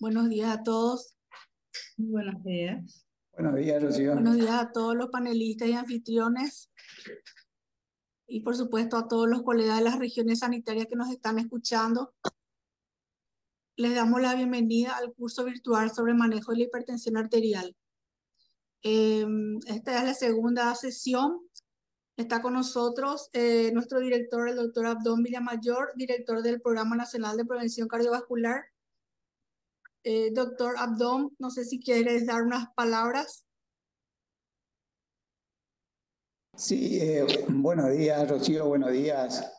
Buenos días a todos. Muy buenos días. Buenos días, Rocío. Buenos días a todos los panelistas y anfitriones y por supuesto a todos los colegas de las regiones sanitarias que nos están escuchando. Les damos la bienvenida al curso virtual sobre manejo de la hipertensión arterial. Esta es la segunda sesión. Está con nosotros nuestro director, el doctor Abdón Villamayor, director del Programa Nacional de Prevención Cardiovascular. Doctor Abdón, no sé si quieres dar unas palabras. Sí, buenos días, Rocío, buenos días,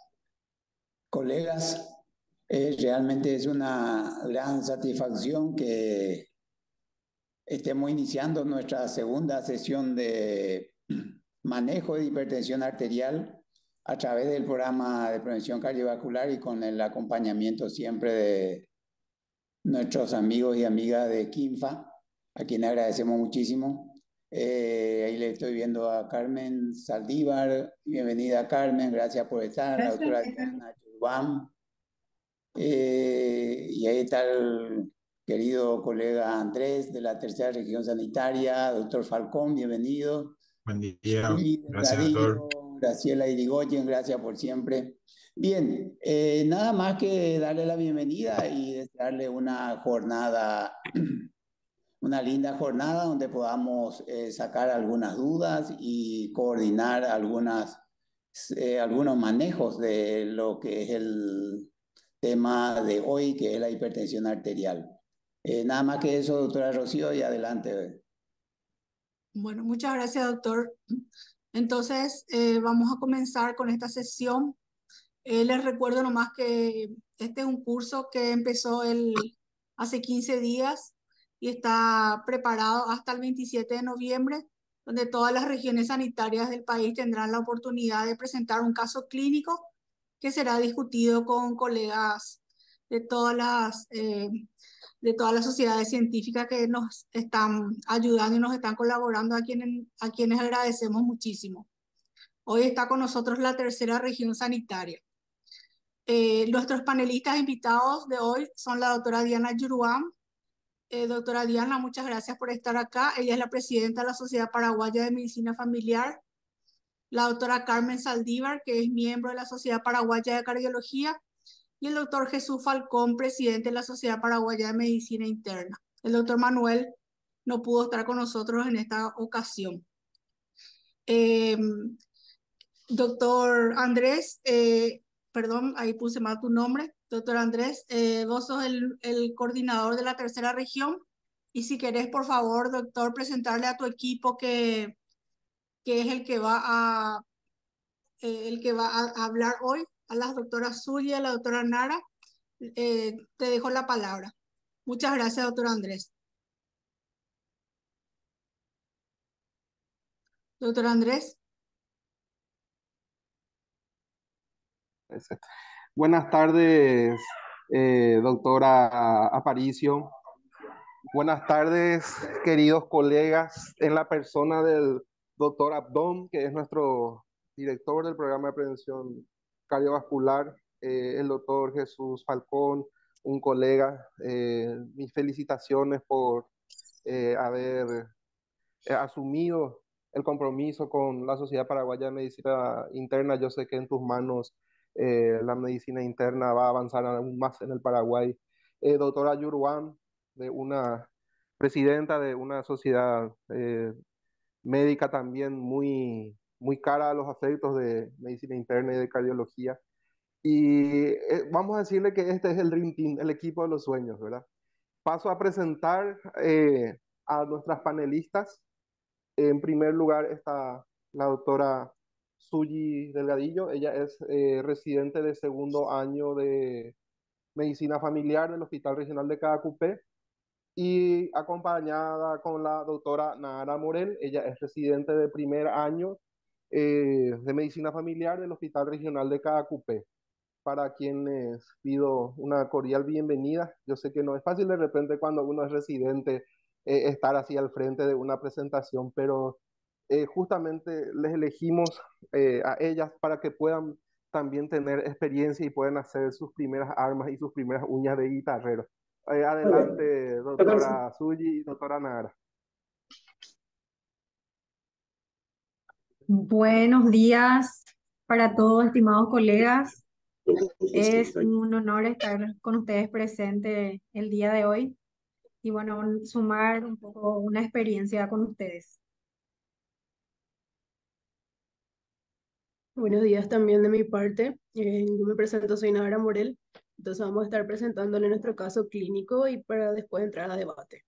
colegas. Realmente es una gran satisfacción que estemos iniciando nuestra segunda sesión de manejo de hipertensión arterial a través del programa de prevención cardiovascular y con el acompañamiento siempre de nuestros amigos y amigas de KINFA, a quienes agradecemos muchísimo. Ahí le estoy viendo a Carmen Saldívar. Bienvenida, Carmen, gracias por estar. La Gracias. doctora Diana Yurbán. Y ahí está el querido colega Andrés de la Tercera Región Sanitaria, doctor Falcón, bienvenido. Buen día, Juli gracias doctor. Delgadillo, Graciela Irigoyen, gracias por siempre. Bien, nada más que darle la bienvenida y desearle una jornada, una linda jornada donde podamos sacar algunas dudas y coordinar algunos manejos de lo que es el tema de hoy, que es la hipertensión arterial. Nada más que eso, doctora Rocío, y adelante. Bueno, muchas gracias, doctor. Entonces, vamos a comenzar con esta sesión. Les recuerdo nomás que este es un curso que empezó hace 15 días y está preparado hasta el 27 de noviembre, donde todas las regiones sanitarias del país tendrán la oportunidad de presentar un caso clínico que será discutido con colegas de todas las sociedades científicas que nos están ayudando y nos están colaborando, a quienes agradecemos muchísimo. Hoy está con nosotros la tercera región sanitaria. Nuestros panelistas invitados de hoy son la doctora Diana Yuruam. Doctora Diana, muchas gracias por estar acá. Ella es la presidenta de la Sociedad Paraguaya de Medicina Familiar. La doctora Carmen Saldívar, que es miembro de la Sociedad Paraguaya de Cardiología. Y el doctor Jesús Falcón, presidente de la Sociedad Paraguaya de Medicina Interna. El doctor Manuel no pudo estar con nosotros en esta ocasión. Eh, Doctor Andrés, perdón, ahí puse mal tu nombre. Doctor Andrés, vos sos el coordinador de la tercera región. Y si querés, por favor, doctor, presentarle a tu equipo que es el que va a hablar hoy, a las doctoras Zulia, a la doctora Nara. Te dejo la palabra. Muchas gracias, doctor Andrés. Doctor Andrés. Buenas tardes, doctora Aparicio. Buenas tardes, queridos colegas, en la persona del doctor Abdón, que es nuestro director del programa de prevención cardiovascular, el doctor Jesús Falcón, un colega. Mis felicitaciones por haber asumido el compromiso con la Sociedad Paraguaya de Medicina Interna. Yo sé que en tus manos la medicina interna va a avanzar aún más en el Paraguay. Doctora Yuruán, de una presidenta de una sociedad médica también muy cara a los efectos de medicina interna y de cardiología. Y vamos a decirle que este es el Dream Team, el equipo de los sueños, ¿verdad? Paso a presentar a nuestras panelistas. En primer lugar está la doctora Suyi Delgadillo. Ella es residente de segundo año de medicina familiar del Hospital Regional de Caacupé y acompañada con la doctora Nara Morel. Ella es residente de primer año de medicina familiar del Hospital Regional de Caacupé. Para quienes pido una cordial bienvenida. Yo sé que no es fácil de repente cuando uno es residente estar así al frente de una presentación, pero justamente les elegimos a ellas para que puedan también tener experiencia y puedan hacer sus primeras armas y sus primeras uñas de guitarrero. Adelante, doctora Suyi y doctora Nara. Buenos días para todos, estimados colegas. Es un honor estar con ustedes presente el día de hoy y bueno, sumar un poco una experiencia con ustedes. Buenos días también de mi parte. Yo me presento, soy Nara Morel. Entonces vamos a estar presentándole nuestro caso clínico y para después entrar a debate.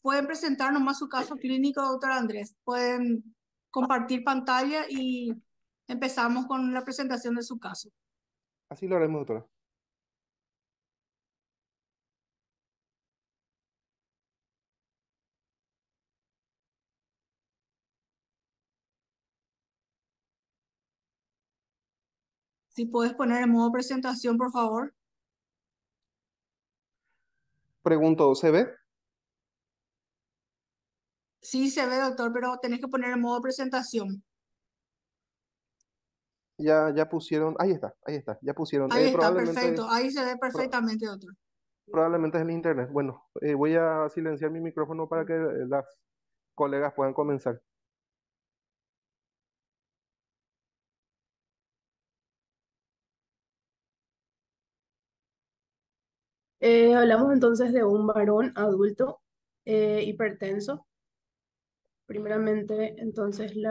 Pueden presentar nomás su caso clínico, doctor Andrés. Pueden compartir pantalla y empezamos con la presentación de su caso. Así lo haremos, doctora. Si puedes poner en modo presentación, por favor. Pregunto, ¿se ve? Sí, se ve, doctor, pero tenés que poner en modo presentación. Ya pusieron, ahí está, ya pusieron. Ahí está, Probablemente, perfecto. Ahí se ve perfectamente, doctor. probablemente es el internet. Bueno, voy a silenciar mi micrófono para que las colegas puedan comenzar. Hablamos entonces de un varón adulto hipertenso. Primeramente, entonces, es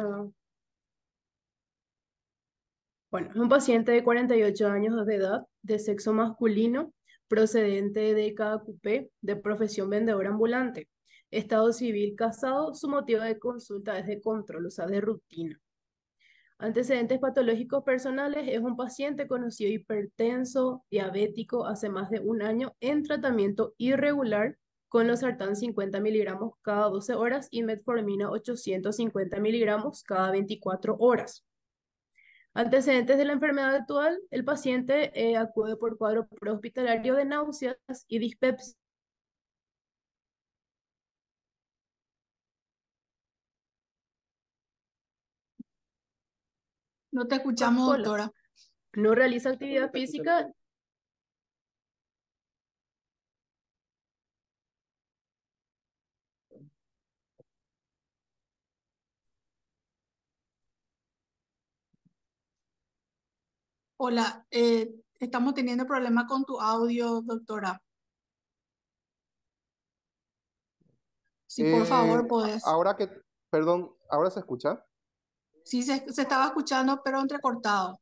un paciente de 48 años de edad, de sexo masculino, procedente de KQP, de profesión vendedor ambulante. Estado civil casado, su motivo de consulta es de control, o sea, de rutina. Antecedentes patológicos personales, es un paciente conocido hipertenso, diabético, hace más de un año, en tratamiento irregular con losartán 50 miligramos cada 12 horas y metformina 850 miligramos cada 24 horas. Antecedentes de la enfermedad actual, el paciente acude por cuadro prehospitalario de náuseas y dispepsia. No te escuchamos, Coca-Cola. doctora. No realiza actividad física. Hola, estamos teniendo problemas con tu audio, doctora. Si por favor podés. Perdón, ¿ahora se escucha? Sí, se estaba escuchando, pero entrecortado.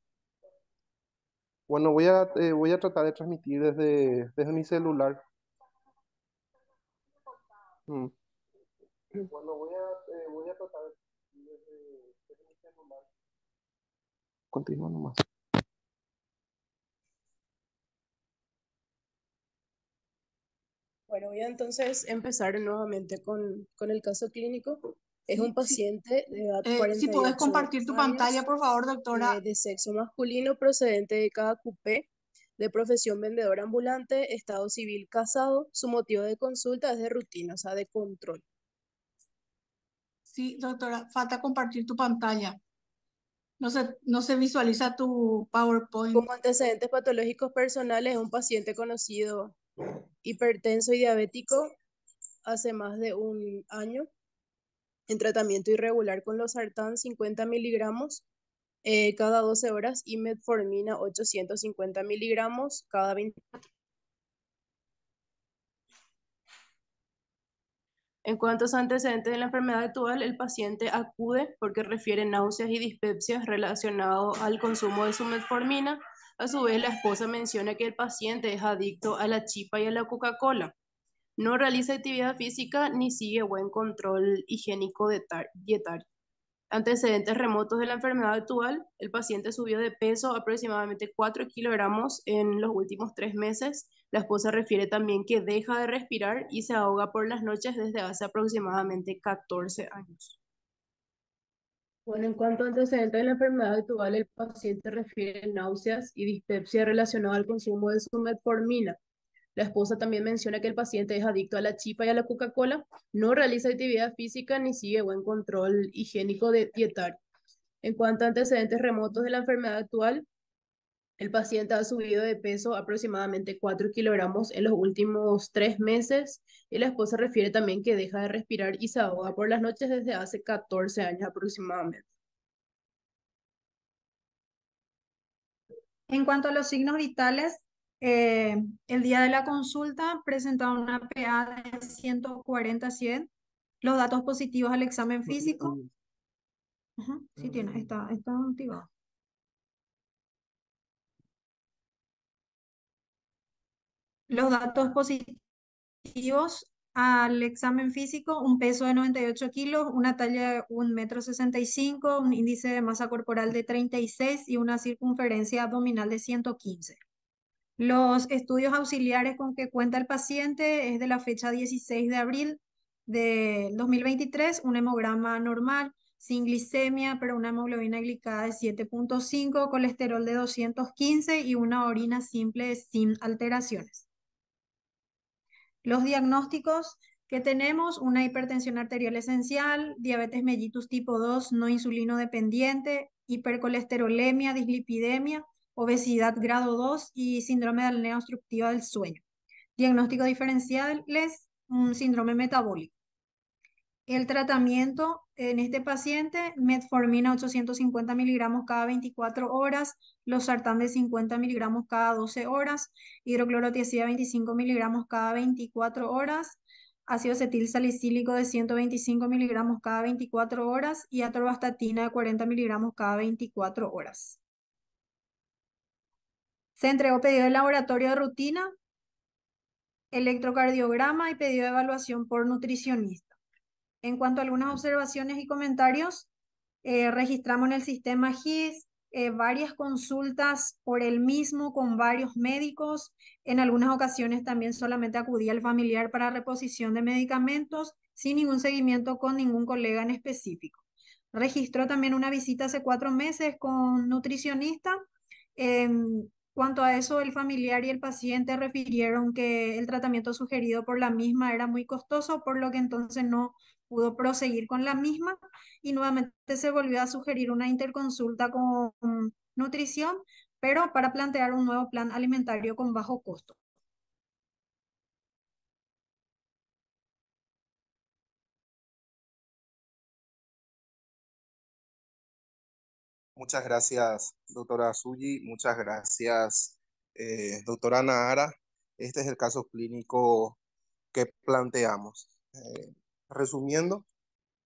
Bueno, voy a tratar de transmitir desde mi celular. Mm. Bueno, voy a tratar de transmitir desde mi celular. Continúa nomás. Bueno, voy a entonces empezar nuevamente con el caso clínico. Es un Sí, sí. paciente de edad Si podés 48 compartir tu pantalla, años, por favor, doctora. de sexo masculino, procedente de KQP, de profesión vendedor ambulante, estado civil casado. Su motivo de consulta es de rutina, o sea, de control. Sí, doctora, falta compartir tu pantalla. No se visualiza tu PowerPoint. Como antecedentes patológicos personales, es un paciente conocido hipertenso y diabético hace más de un año, en tratamiento irregular con losartán 50 miligramos cada 12 horas y metformina 850 miligramos cada 20. En cuanto a los antecedentes de la enfermedad actual, el paciente acude porque refiere náuseas y dispepsias relacionadas al consumo de su metformina. A su vez, la esposa menciona que el paciente es adicto a la chipa y a la Coca-Cola. No realiza actividad física ni sigue buen control higiénico dietario. Antecedentes remotos de la enfermedad actual, el paciente subió de peso aproximadamente 4 kilogramos en los últimos 3 meses. La esposa refiere también que deja de respirar y se ahoga por las noches desde hace aproximadamente 14 años. Bueno, en cuanto a antecedentes de la enfermedad actual, el paciente refiere náuseas y dispepsia relacionada al consumo de su metformina. La esposa también menciona que el paciente es adicto a la chipa y a la Coca-Cola, no realiza actividad física ni sigue buen control higiénico dietario. En cuanto a antecedentes remotos de la enfermedad actual, el paciente ha subido de peso aproximadamente 4 kilogramos en los últimos 3 meses y la esposa refiere también que deja de respirar y se ahoga por las noches desde hace 14 años aproximadamente. En cuanto a los signos vitales, el día de la consulta presentaba una PA de 140-100, los datos positivos al examen físico. Ujú, sí tiene, está activado. Los datos positivos al examen físico: un peso de 98 kilos, una talla de 1,65 m, un índice de masa corporal de 36 y una circunferencia abdominal de 115. Los estudios auxiliares con que cuenta el paciente es de la fecha 16 de abril de 2023, un hemograma normal, sin glicemia, pero una hemoglobina glicada de 7,5, colesterol de 215 y una orina simple sin alteraciones. Los diagnósticos que tenemos: una hipertensión arterial esencial, diabetes mellitus tipo 2 no insulino dependiente, hipercolesterolemia, dislipidemia, obesidad grado 2 y síndrome de apnea obstructiva del sueño. Diagnósticos diferenciales: un síndrome metabólico. El tratamiento en este paciente: metformina 850 miligramos cada 24 horas, losartán de 50 miligramos cada 12 horas, hidroclorotiazida 25 miligramos cada 24 horas, ácido acetil salicílico de 125 miligramos cada 24 horas y atorvastatina de 40 miligramos cada 24 horas. Se entregó pedido de laboratorio de rutina, electrocardiograma y pedido de evaluación por nutricionista. En cuanto a algunas observaciones y comentarios, registramos en el sistema GIS varias consultas por el mismo con varios médicos. En algunas ocasiones también solamente acudía el familiar para reposición de medicamentos, sin ningún seguimiento con ningún colega en específico. Registró también una visita hace 4 meses con nutricionista. En cuanto a eso, el familiar y el paciente refirieron que el tratamiento sugerido por la misma era muy costoso, por lo que entonces no pudo proseguir con la misma y nuevamente se volvió a sugerir una interconsulta con nutrición, pero para plantear un nuevo plan alimentario con bajo costo. Muchas gracias, doctora Suyi. Muchas gracias, doctora Nahara. Este es el caso clínico que planteamos. Resumiendo,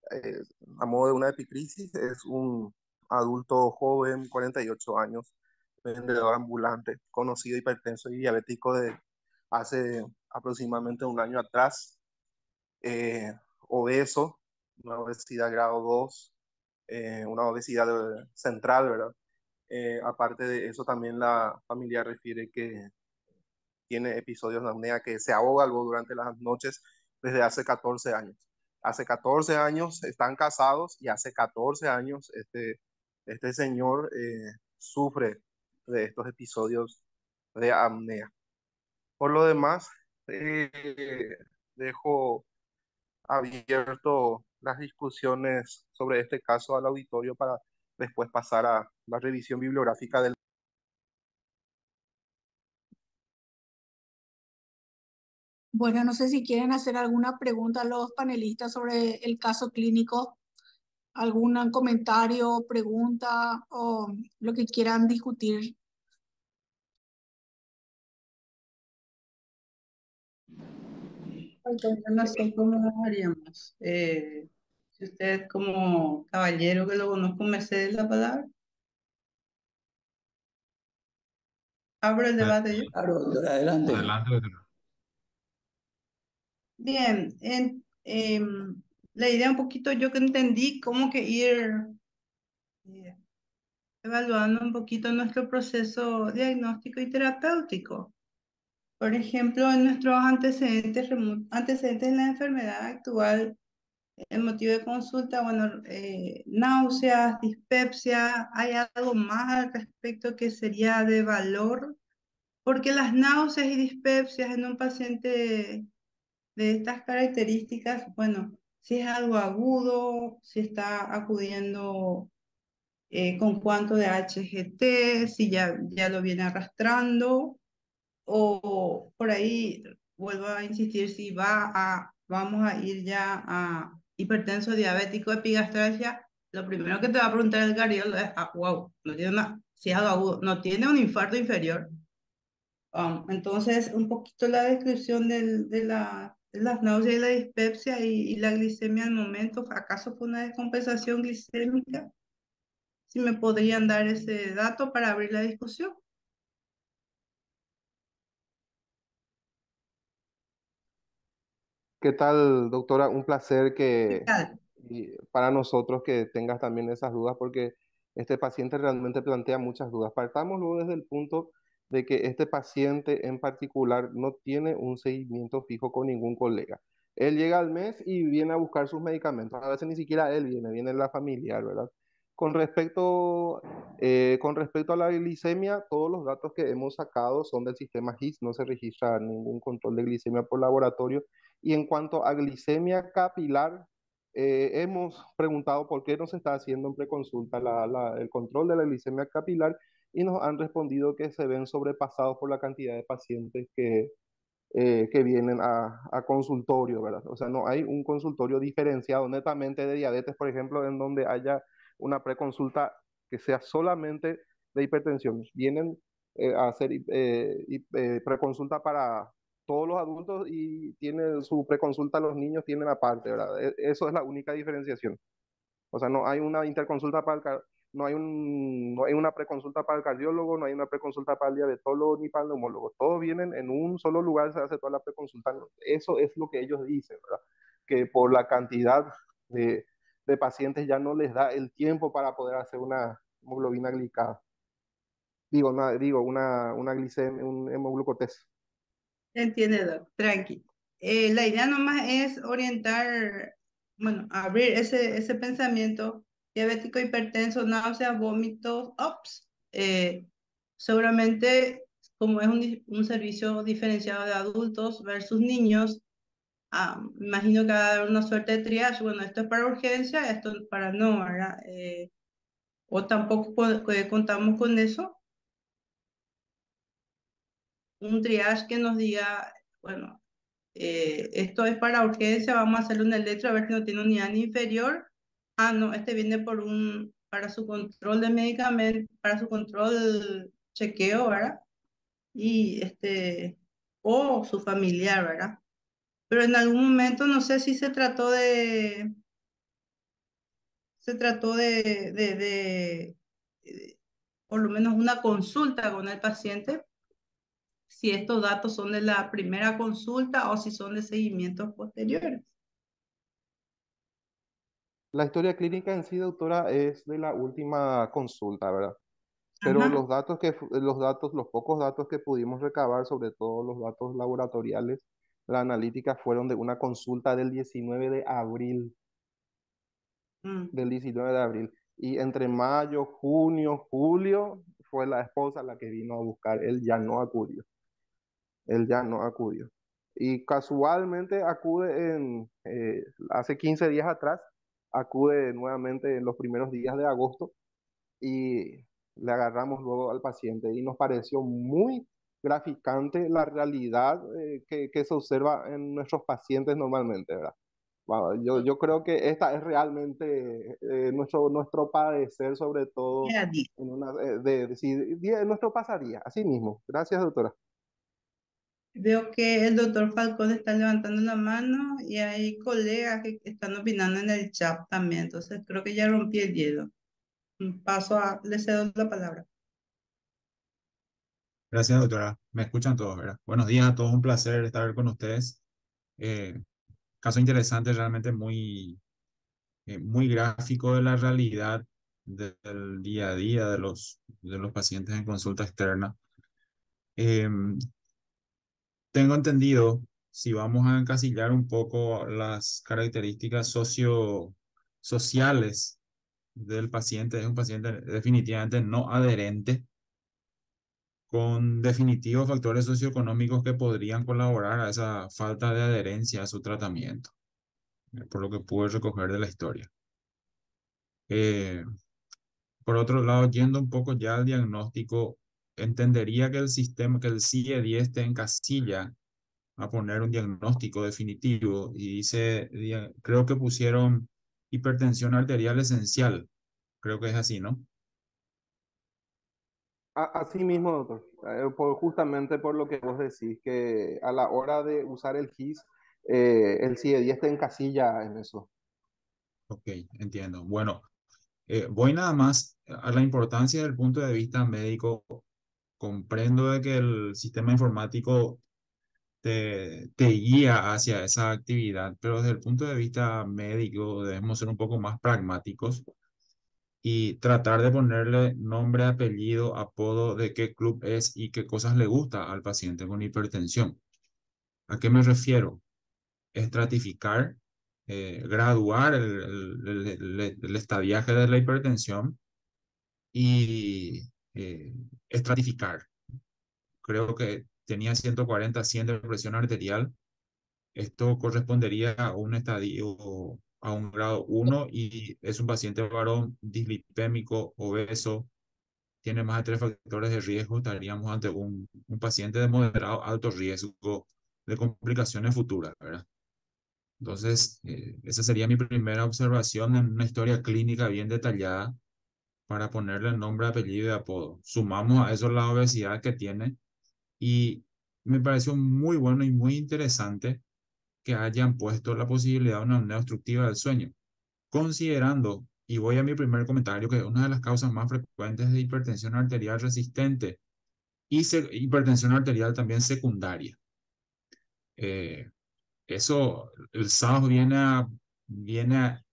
eh, a modo de una epicrisis, es un adulto joven, 48 años, vendedor ambulante, conocido hipertenso y diabético de hace aproximadamente un año atrás, eh, obeso, una obesidad grado 2, una obesidad central, ¿verdad? Aparte de eso, también la familia refiere que tiene episodios de apnea, que se ahoga algo durante las noches desde hace 14 años. Hace 14 años están casados y hace 14 años este señor sufre de estos episodios de apnea. Por lo demás, dejo abierto las discusiones sobre este caso al auditorio para después pasar a la revisión bibliográfica del... Bueno, no sé si quieren hacer alguna pregunta a los panelistas sobre el caso clínico, algún comentario, pregunta o lo que quieran discutir. Yo no sé cómo haríamos. Si usted como caballero que lo conozco me cede la palabra, abro el debate yo. Claro, doctora, adelante. Adelante, doctora. Bien, la idea un poquito yo que entendí cómo que ir eh, evaluando un poquito nuestro proceso diagnóstico y terapéutico. Por ejemplo, en nuestros antecedentes en la enfermedad actual, el motivo de consulta, bueno, náuseas, dispepsia, ¿hay algo más al respecto que sería de valor? Porque las náuseas y dispepsias en un paciente de estas características, bueno, si es algo agudo, si está acudiendo con cuánto de HGT, si ya lo viene arrastrando, o por ahí vuelvo a insistir si vamos a ir ya a hipertenso diabético epigastralgia. Lo primero que te va a preguntar el cardiólogo es, wow, no tiene si es algo agudo, no tiene un infarto inferior. Entonces, un poquito la descripción de las náuseas y la dispepsia y la glicemia al momento, ¿acaso fue una descompensación glicémica? Si me podrían dar ese dato para abrir la discusión. ¿Qué tal, doctora? Un placer ¿Qué tal? y para nosotros que tengas también esas dudas, porque este paciente realmente plantea muchas dudas. Partamos luego desde el punto de que este paciente en particular no tiene un seguimiento fijo con ningún colega. Él llega al mes y viene a buscar sus medicamentos. A veces ni siquiera él viene la familiar, ¿verdad? Con respecto a la glicemia, todos los datos que hemos sacado son del sistema GIS, no se registra ningún control de glicemia por laboratorio. Y en cuanto a glicemia capilar, hemos preguntado por qué no se está haciendo en preconsulta el control de la glicemia capilar y nos han respondido que se ven sobrepasados por la cantidad de pacientes que vienen a consultorio, ¿verdad? O sea, no hay un consultorio diferenciado netamente de diabetes, por ejemplo, en donde haya una preconsulta que sea solamente de hipertensión. Vienen a hacer preconsulta para todos los adultos y tienen su preconsulta los niños tienen aparte, ¿verdad? Eso es la única diferenciación. O sea, no hay una interconsulta no hay una preconsulta para el cardiólogo, no hay una preconsulta para el diabetólogo ni para el neumólogo. Todos vienen en un solo lugar, se hace toda la preconsulta. Eso es lo que ellos dicen, ¿verdad? Que por la cantidad de, de pacientes ya no les da el tiempo para poder hacer una hemoglobina glicada. Una glicemia, un hemoglucotés. Entiende, Doc, tranqui. La idea nomás es orientar, bueno, abrir ese pensamiento diabético, hipertenso, náuseas, vómitos, ops. Seguramente, como es un servicio diferenciado de adultos versus niños, imagino que va a haber una suerte de triage. Bueno, esto es para urgencia, esto es para no, ¿verdad? O tampoco contamos con eso. Un triage que nos diga, bueno, esto es para urgencia, vamos a hacerle un electro a ver si no tiene unidad ni inferior. No, este viene para su control de medicamento, para su control chequeo, ¿verdad? Y o su familiar, ¿verdad? Pero en algún momento no sé si se trató por lo menos una consulta con el paciente, si estos datos son de la primera consulta o si son de seguimientos posteriores. La historia clínica en sí, doctora, es de la última consulta, ¿verdad? Pero Ajá. los pocos datos que pudimos recabar, sobre todo los datos laboratoriales, la analítica fueron de una consulta del 19 de abril, Mm. del 19 de abril. Y entre mayo, junio, julio, fue la esposa la que vino a buscar. Él ya no acudió. Él ya no acudió. Y casualmente hace 15 días atrás, acude nuevamente en los primeros días de agosto y le agarramos luego al paciente y nos pareció muy graficante la realidad que se observa en nuestros pacientes normalmente, ¿verdad? Wow, yo creo que esta es realmente nuestro padecer, sobre todo Ya di. en nuestro pasaría, así mismo. Gracias, doctora. Veo que el doctor Falcón está levantando la mano y hay colegas que están opinando en el chat también. Entonces creo que ya rompí el hielo. Le cedo la palabra. Gracias, doctora. Me escuchan todos, ¿verdad? Buenos días a todos, un placer estar con ustedes. Eh, Caso interesante, realmente muy gráfico de la realidad del día a día de los pacientes en consulta externa. Eh, Tengo entendido, si vamos a encasillar un poco las características sociales del paciente, es un paciente definitivamente no adherente con definitivos factores socioeconómicos que podrían colaborar a esa falta de adherencia a su tratamiento, por lo que pude recoger de la historia. Eh, por otro lado, yendo un poco ya al diagnóstico, entendería que el sistema, que el CIE-10 te encasilla a poner un diagnóstico definitivo y dice, creo que pusieron hipertensión arterial esencial, creo que es así, ¿no? Así mismo, doctor. Justamente por lo que vos decís, que a la hora de usar el GIS, el CIE-10 te encasilla en eso. Ok, entiendo. Bueno, voy nada más a la importancia del punto de vista médico. Comprendo de que el sistema informático te guía hacia esa actividad, pero desde el punto de vista médico debemos ser un poco más pragmáticos y tratar de ponerle nombre, apellido, apodo de qué club es y qué cosas le gusta al paciente con hipertensión. ¿A qué me refiero? Estratificar, graduar el estadiaje de la hipertensión y estratificar. Creo que tenía 140, 100 de presión arterial. Esto correspondería a un estadio, a un grado 1 y es un paciente varón dislipémico, obeso, tiene más de 3 factores de riesgo. Estaríamos ante un paciente de moderado alto riesgo de complicaciones futuras, ¿verdad? Entonces, esa sería mi primera observación en una historia clínica bien detallada para ponerle nombre, apellido y apodo. Sumamos a eso la obesidad que tiene y me pareció muy bueno y muy interesante que hayan puesto la posibilidad de una apnea obstructiva del sueño, considerando, y voy a mi primer comentario, que una de las causas más frecuentes de hipertensión arterial resistente y hipertensión arterial también secundaria. Eh, Eso, el SAOS viene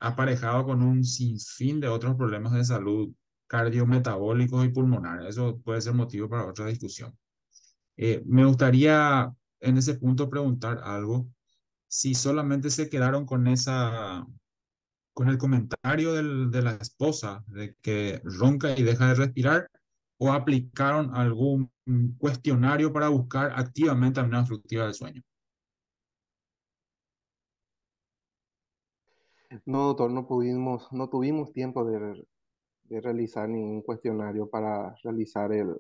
aparejado con un sinfín de otros problemas de salud cardiometabólicos y pulmonares. Eso puede ser motivo para otra discusión. Me gustaría en ese punto preguntar algo. Si solamente se quedaron con el comentario de la esposa de que ronca y deja de respirar, o aplicaron algún cuestionario para buscar activamente apnea obstructiva del sueño. No, doctor, no tuvimos tiempo de realizar ningún cuestionario para realizar el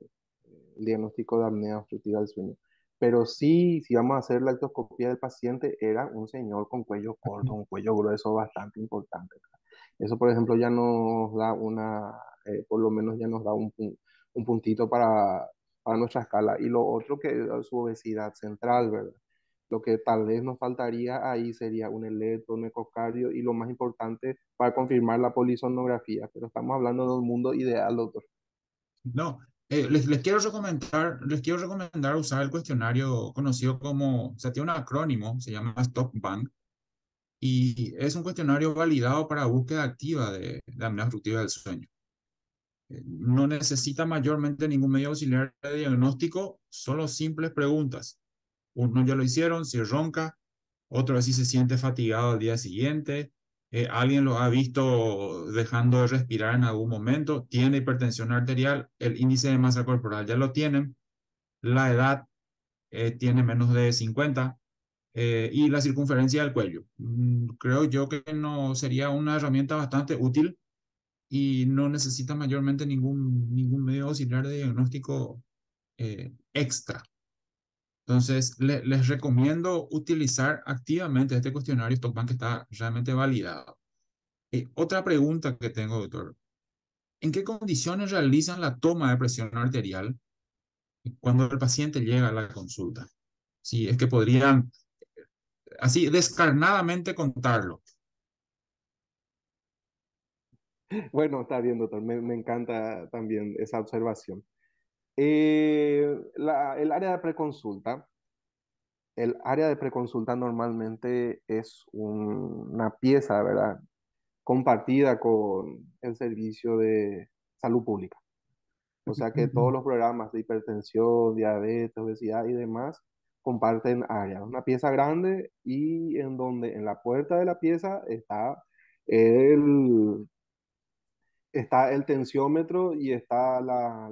diagnóstico de apnea obstructiva del sueño. Pero sí, si vamos a hacer la ectoscopía del paciente, era un señor con cuello corto, un cuello grueso bastante importante. Eso, por ejemplo, ya nos da por lo menos ya nos da un puntito para nuestra escala. Y lo otro que es su obesidad central, ¿verdad? Lo que tal vez nos faltaría ahí sería un electro, un ecocardio y lo más importante para confirmar la polisonografía. Pero estamos hablando de un mundo ideal, doctor. No, les quiero recomendar usar el cuestionario conocido como, o sea, tiene un acrónimo, se llama Stop Bank, y es un cuestionario validado para búsqueda activa de apnea obstructiva del sueño. No necesita mayormente ningún medio auxiliar de diagnóstico, solo simples preguntas. Uno ya lo hicieron, si ronca, otro es si se siente fatigado al día siguiente, alguien lo ha visto dejando de respirar en algún momento, tiene hipertensión arterial, el índice de masa corporal ya lo tienen, la edad tiene menos de 50 y la circunferencia del cuello. Creo yo que no sería una herramienta bastante útil y no necesita mayormente ningún medio auxiliar de diagnóstico extra. Entonces, les recomiendo utilizar activamente este cuestionario StockBank que está realmente validado. Otra pregunta que tengo, doctor. ¿En qué condiciones realizan la toma de presión arterial cuando el paciente llega a la consulta? Si es que podrían así descarnadamente contarlo. Bueno, está bien, doctor. Me encanta también esa observación. El área de preconsulta normalmente es una pieza, ¿verdad? Compartida con el servicio de salud pública. O sea que todos los programas de hipertensión, diabetes, obesidad y demás comparten áreas. Una pieza grande y en donde en la puerta de la pieza el, está el tensiómetro y está la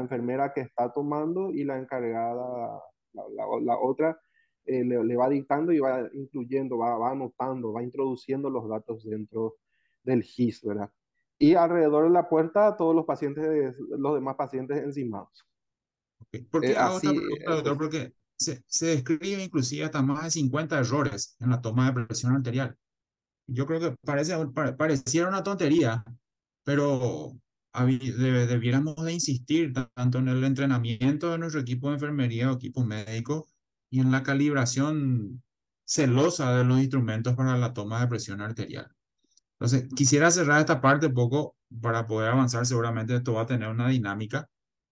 enfermera que está tomando y la encargada, la otra, le va dictando y va incluyendo, va anotando, va introduciendo los datos dentro del GIS, ¿verdad? y alrededor de la puerta todos los demás pacientes encimados. Ok. ¿Por qué hago esta Así, pregunta, doctor? Porque se describe inclusive hasta más de 50 errores en la toma de presión arterial. Yo creo que pareciera una tontería, pero debiéramos de insistir tanto en el entrenamiento de nuestro equipo de enfermería o equipo médico y en la calibración celosa de los instrumentos para la toma de presión arterial. Entonces, quisiera cerrar esta parte un poco para poder avanzar. Seguramente esto va a tener una dinámica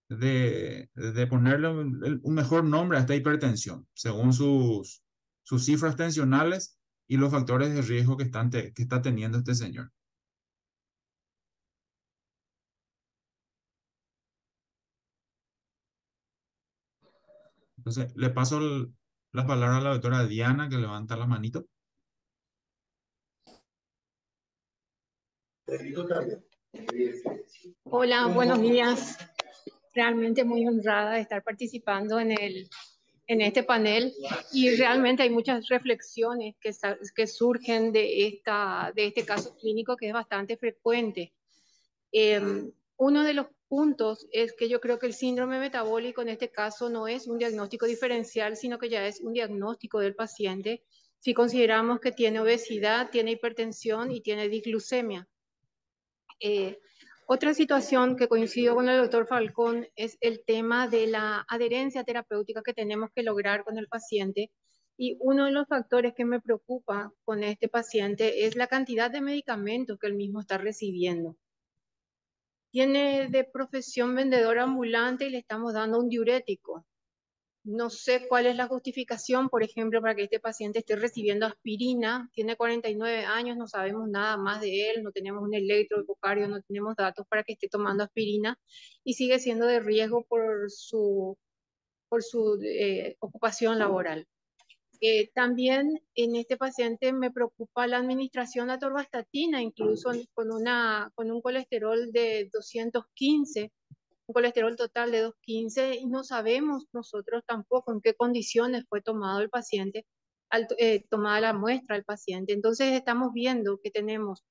de ponerle un mejor nombre a esta hipertensión, según sus cifras tensionales y los factores de riesgo que está teniendo este señor. Entonces, le paso la palabra a la doctora Diana, que levanta la manito. Hola, buenos días. Realmente muy honrada de estar participando en este panel y realmente hay muchas reflexiones que surgen de este caso clínico que es bastante frecuente. Uno de los puntos es que yo creo que el síndrome metabólico en este caso no es un diagnóstico diferencial, sino que ya es un diagnóstico del paciente si consideramos que tiene obesidad, tiene hipertensión y tiene disglucemia. Otra situación que coincido con el doctor Falcón es el tema de la adherencia terapéutica que tenemos que lograr con el paciente. Y uno de los factores que me preocupa con este paciente es la cantidad de medicamentos que él mismo está recibiendo. Tiene de profesión vendedor ambulante y le estamos dando un diurético. No sé cuál es la justificación, por ejemplo, para que este paciente esté recibiendo aspirina. Tiene 49 años, no sabemos nada más de él, no tenemos un electroecocardio, no tenemos datos para que esté tomando aspirina y sigue siendo de riesgo por su ocupación laboral. También en este paciente me preocupa la administración de atorvastatina, incluso con un colesterol de 215, un colesterol total de 215, y no sabemos nosotros tampoco en qué condiciones fue tomado el paciente, tomada la muestra al paciente. Entonces estamos viendo que tenemos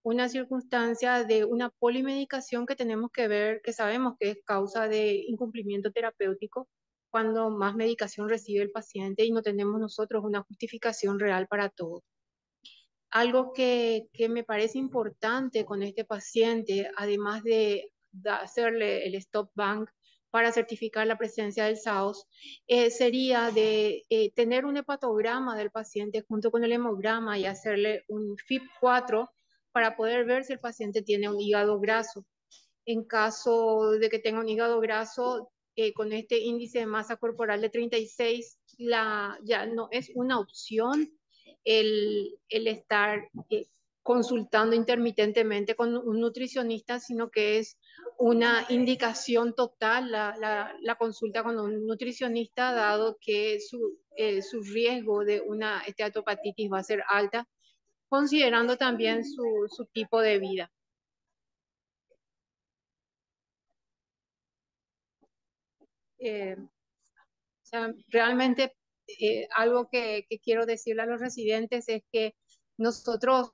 una circunstancia de una polimedicación que tenemos que ver, que sabemos que es causa de incumplimiento terapéutico cuando más medicación recibe el paciente y no tenemos nosotros una justificación real para todo. Algo que me parece importante con este paciente, además de hacerle el stop bank para certificar la presencia del SAOS, sería de tener un hepatograma del paciente junto con el hemograma y hacerle un FIB4 para poder ver si el paciente tiene un hígado graso. En caso de que tenga un hígado graso, con este índice de masa corporal de 36, ya no es una opción el estar consultando intermitentemente con un nutricionista, sino que es una indicación total la consulta con un nutricionista, dado que su riesgo de una esteatopatitis va a ser alta, considerando también su tipo de vida. O sea, realmente algo que quiero decirle a los residentes es que nosotros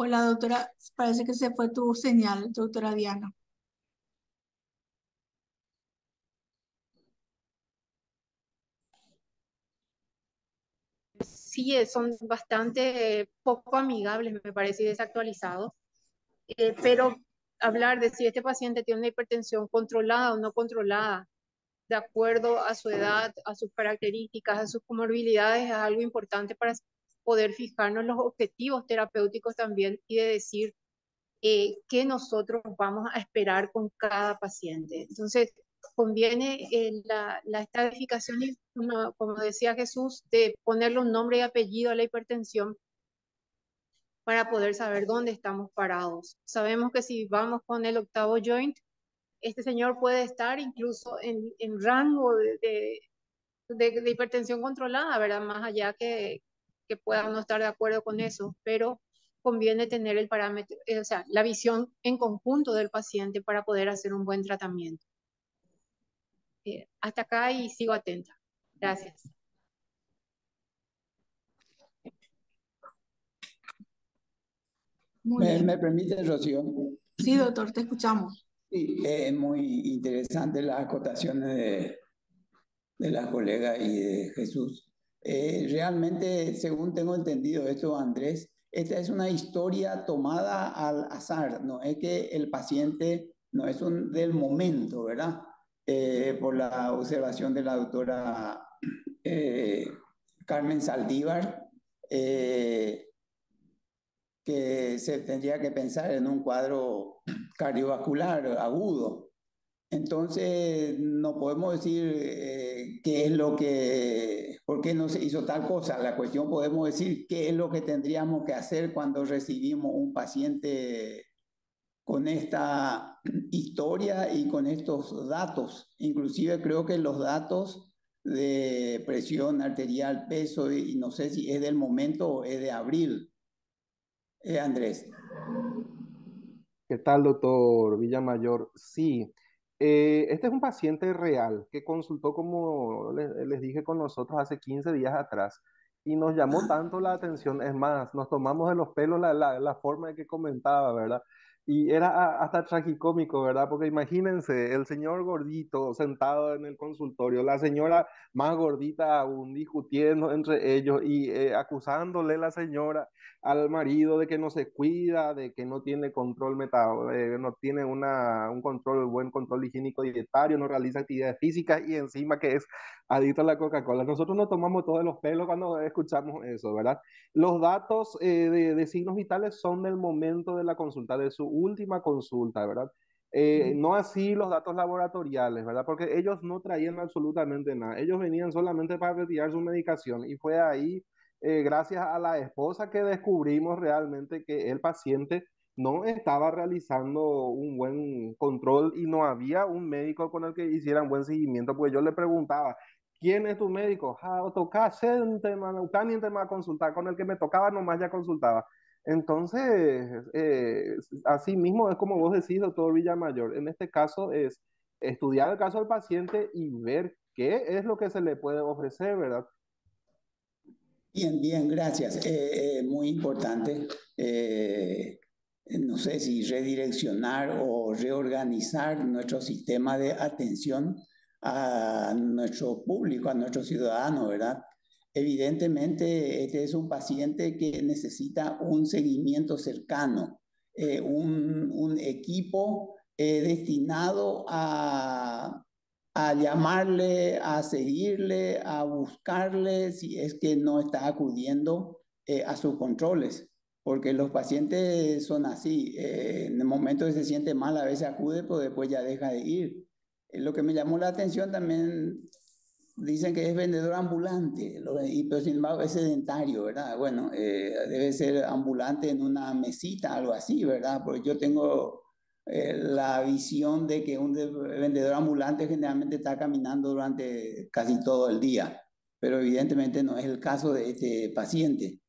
Hola, doctora. Parece que se fue tu señal, doctora Diana. sí son bastante poco amigables, me parece, y desactualizados, pero hablar de si este paciente tiene una hipertensión controlada o no controlada, de acuerdo a su edad, a sus características, a sus comorbilidades, es algo importante para poder fijarnos los objetivos terapéuticos también y de decir qué nosotros vamos a esperar con cada paciente. Entonces, conviene la estadificación, y, como decía Jesús, de ponerle un nombre y apellido a la hipertensión para poder saber dónde estamos parados. Sabemos que si vamos con el octavo joint, este señor puede estar incluso en rango de hipertensión controlada, ¿verdad? Más allá que pueda no estar de acuerdo con eso, pero conviene tener el parámetro, o sea, la visión en conjunto del paciente para poder hacer un buen tratamiento. Hasta acá y sigo atenta. Gracias. Muy bien. ¿Me permite, Rocío? Sí, doctor, te escuchamos. Sí, muy interesante las acotaciones de la colega y de Jesús. Realmente, según tengo entendido esto, Andrés, esta es una historia tomada al azar, no es que el paciente no es un del momento, ¿verdad? Por la observación de la doctora Carmen Saldívar, que se tendría que pensar en un cuadro cardiovascular agudo. Entonces, no podemos decir qué es lo que, por qué no se hizo tal cosa. La cuestión podemos decir qué es lo que tendríamos que hacer cuando recibimos un paciente con esta historia y con estos datos. Inclusive creo que los datos de presión arterial, peso, y no sé si es del momento o es de abril. Andrés. ¿Qué tal, doctor Villamayor? Sí, este es un paciente real que consultó, como les dije, con nosotros hace 15 días atrás y nos llamó tanto la atención, es más, nos tomamos de los pelos la forma de que comentaba, ¿verdad? Y era hasta tragicómico, ¿verdad? Porque imagínense, el señor gordito sentado en el consultorio, la señora más gordita aún discutiendo entre ellos y acusándole la señora al marido de que no se cuida, de que no tiene control no tiene un control, buen control higiénico dietario, no realiza actividades físicas y encima que es adicto a la Coca-Cola. Nosotros nos tomamos todos los pelos cuando escuchamos eso, ¿verdad? Los datos de signos vitales son del momento de la consulta, de su última consulta, ¿verdad? No así los datos laboratoriales, ¿verdad? Porque ellos no traían absolutamente nada. Ellos venían solamente para retirar su medicación y fue ahí gracias a la esposa que descubrimos realmente que el paciente no estaba realizando un buen control y no había un médico con el que hicieran buen seguimiento, pues yo le preguntaba, ¿quién es tu médico? Toca tema consultar, con el que me tocaba nomás ya consultaba. Entonces, así mismo es como vos decís, doctor Villamayor, en este caso es estudiar el caso del paciente y ver qué es lo que se le puede ofrecer, ¿verdad? Bien, bien, gracias. Muy importante. No sé si redireccionar o reorganizar nuestro sistema de atención a nuestro público, a nuestros ciudadanos, ¿verdad? Evidentemente, este es un paciente que necesita un seguimiento cercano, un equipo destinado a llamarle, a seguirle, a buscarle si es que no está acudiendo a sus controles, porque los pacientes son así, en el momento que se siente mal a veces acude, pero después ya deja de ir. Lo que me llamó la atención también, dicen que es vendedor ambulante, pero sin embargo es sedentario, ¿verdad? Bueno, debe ser ambulante en una mesita, algo así, ¿verdad? Porque yo tengo la visión de que un vendedor ambulante generalmente está caminando durante casi todo el día, pero evidentemente no es el caso de este paciente.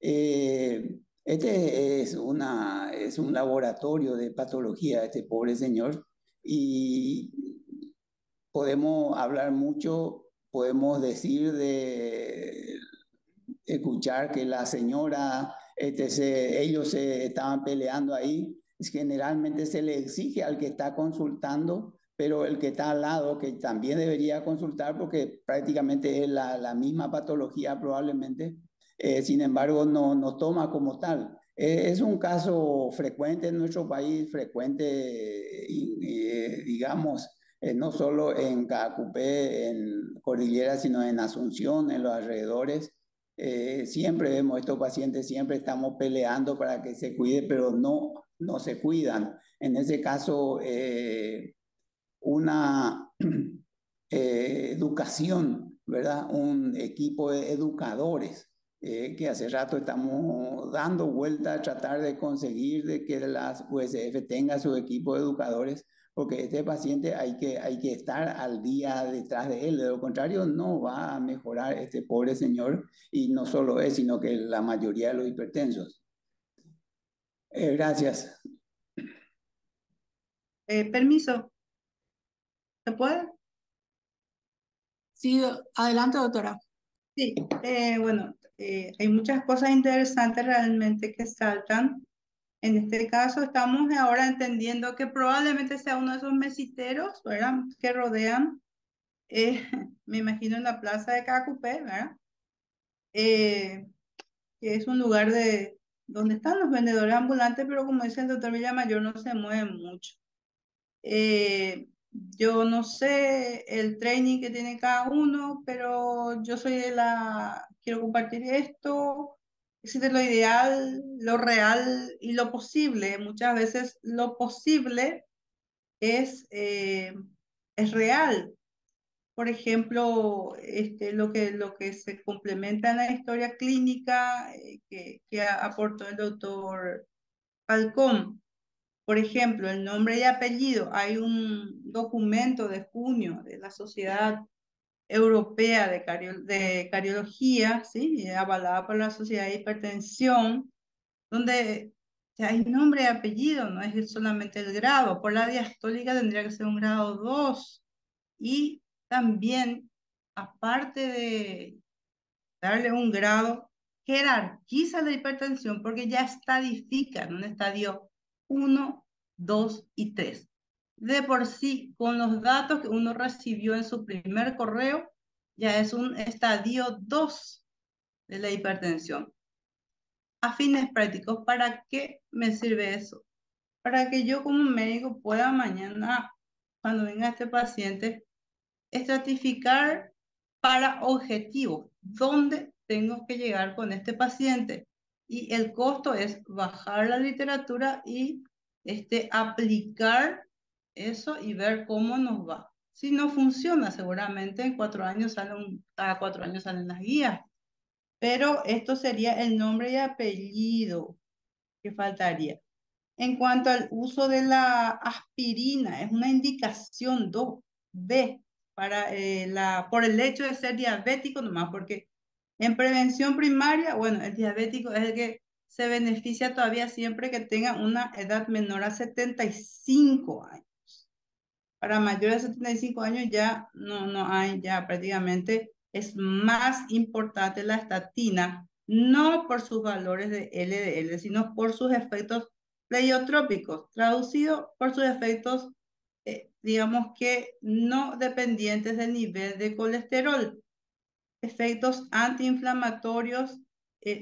Este es un laboratorio de patología, este pobre señor, y podemos hablar mucho, podemos decir de escuchar que la señora, ellos se estaban peleando ahí, generalmente se le exige al que está consultando, pero el que está al lado, que también debería consultar porque prácticamente es la misma patología probablemente, sin embargo no toma como tal. Es un caso frecuente en nuestro país, frecuente, digamos, no solo en Caacupé, en Cordillera, sino en Asunción, en los alrededores. Siempre vemos estos pacientes, siempre estamos peleando para que se cuide, pero no se cuidan. En ese caso, una educación, ¿verdad? Un equipo de educadores que hace rato estamos dando vuelta a tratar de conseguir de que las USF tenga su equipo de educadores, porque este paciente hay que estar al día detrás de él, de lo contrario no va a mejorar este pobre señor, y no solo es, sino que la mayoría de los hipertensos. Gracias. Permiso, ¿se puede? Sí, adelante, doctora. Sí, bueno, hay muchas cosas interesantes realmente que saltan. En este caso estamos ahora entendiendo que probablemente sea uno de esos mesiteros, ¿verdad? Que rodean, me imagino en la plaza de Cacupé, ¿verdad? Que es un lugar donde están los vendedores ambulantes, pero como dice el doctor Villamayor, no se mueven mucho. Yo no sé el training que tiene cada uno, pero yo soy quiero compartir esto. Existe lo ideal, lo real y lo posible. Muchas veces lo posible es real. Por ejemplo, lo que se complementa en la historia clínica que aportó el doctor Falcón. Por ejemplo, el nombre y apellido. Hay un documento de junio de la Sociedad Europea de Cardiología, ¿sí? Avalada por la Sociedad de Hipertensión, donde hay nombre y apellido, no es solamente el grado. Por la diastólica tendría que ser un grado 2. Y también, aparte de darle un grado, jerarquiza la hipertensión porque ya estadifica en un estadio 1, 2 y 3. De por sí, con los datos que uno recibió en su primer correo, ya es un estadio 2 de la hipertensión. A fines prácticos, ¿para qué me sirve eso? Para que yo como médico pueda mañana, cuando venga este paciente, estratificar para objetivos. ¿Dónde tengo que llegar con este paciente? Y el costo es bajar la literatura y aplicar eso y ver cómo nos va. Si no funciona, seguramente en 4 años cada 4 años salen las guías. Pero esto sería el nombre y apellido que faltaría. En cuanto al uso de la aspirina, es una indicación 2B por el hecho de ser diabético nomás, porque en prevención primaria, bueno, el diabético es el que se beneficia todavía siempre que tenga una edad menor a 75 años. Para mayores de 75 años ya no hay, ya prácticamente es más importante la estatina, no por sus valores de LDL, sino por sus efectos pleiotrópicos, traducido por sus efectos, digamos que no dependientes del nivel de colesterol, efectos antiinflamatorios,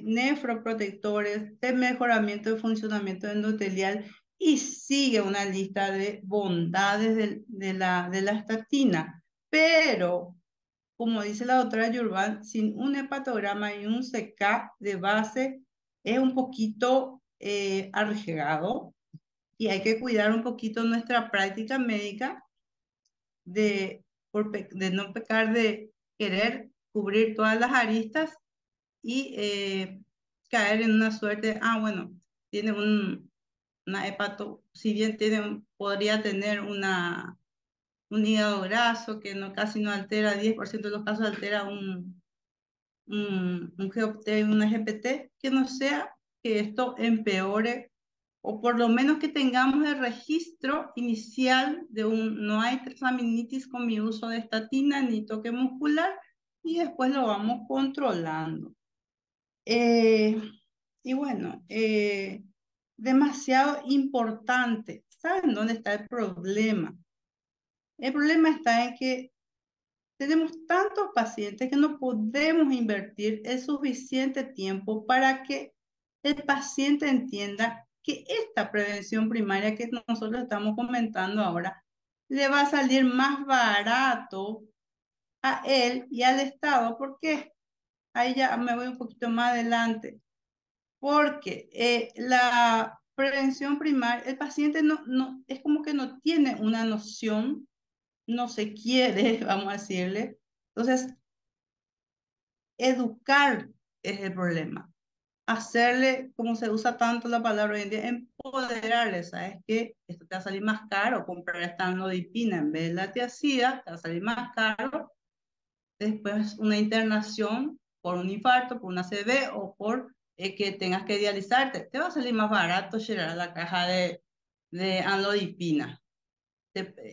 nefroprotectores, de mejoramiento del funcionamiento endotelial y sigue una lista de bondades de la estatina. Pero, como dice la doctora Yurban, sin un hepatograma y un CK de base es un poquito arriesgado y hay que cuidar un poquito nuestra práctica médica de no pecar de querer cubrir todas las aristas y caer en una suerte, bueno, tiene una hepato, si bien podría tener un hígado graso que casi no altera, 10% de los casos altera un GOT, una GPT, que no sea que esto empeore o por lo menos que tengamos el registro inicial de no hay transaminitis con mi uso de estatina ni toque muscular y después lo vamos controlando. Y bueno, demasiado importante. ¿Saben dónde está el problema? El problema está en que tenemos tantos pacientes que no podemos invertir el suficiente tiempo para que el paciente entienda que esta prevención primaria que nosotros estamos comentando ahora le va a salir más barato a él y al Estado. ¿Por qué? Ahí ya me voy un poquito más adelante. Porque la prevención primaria, el paciente es como que no tiene una noción, no se quiere, vamos a decirle. Entonces, educar es el problema. Hacerle, como se usa tanto la palabra hoy en día, empoderarle, ¿sabes qué? Esto te va a salir más caro, comprar esta amlodipina en vez de la tiazida, te va a salir más caro. Después una internación por un infarto, por una CV o por que tengas que dializarte. Te va a salir más barato llegar a la caja de amlodipina.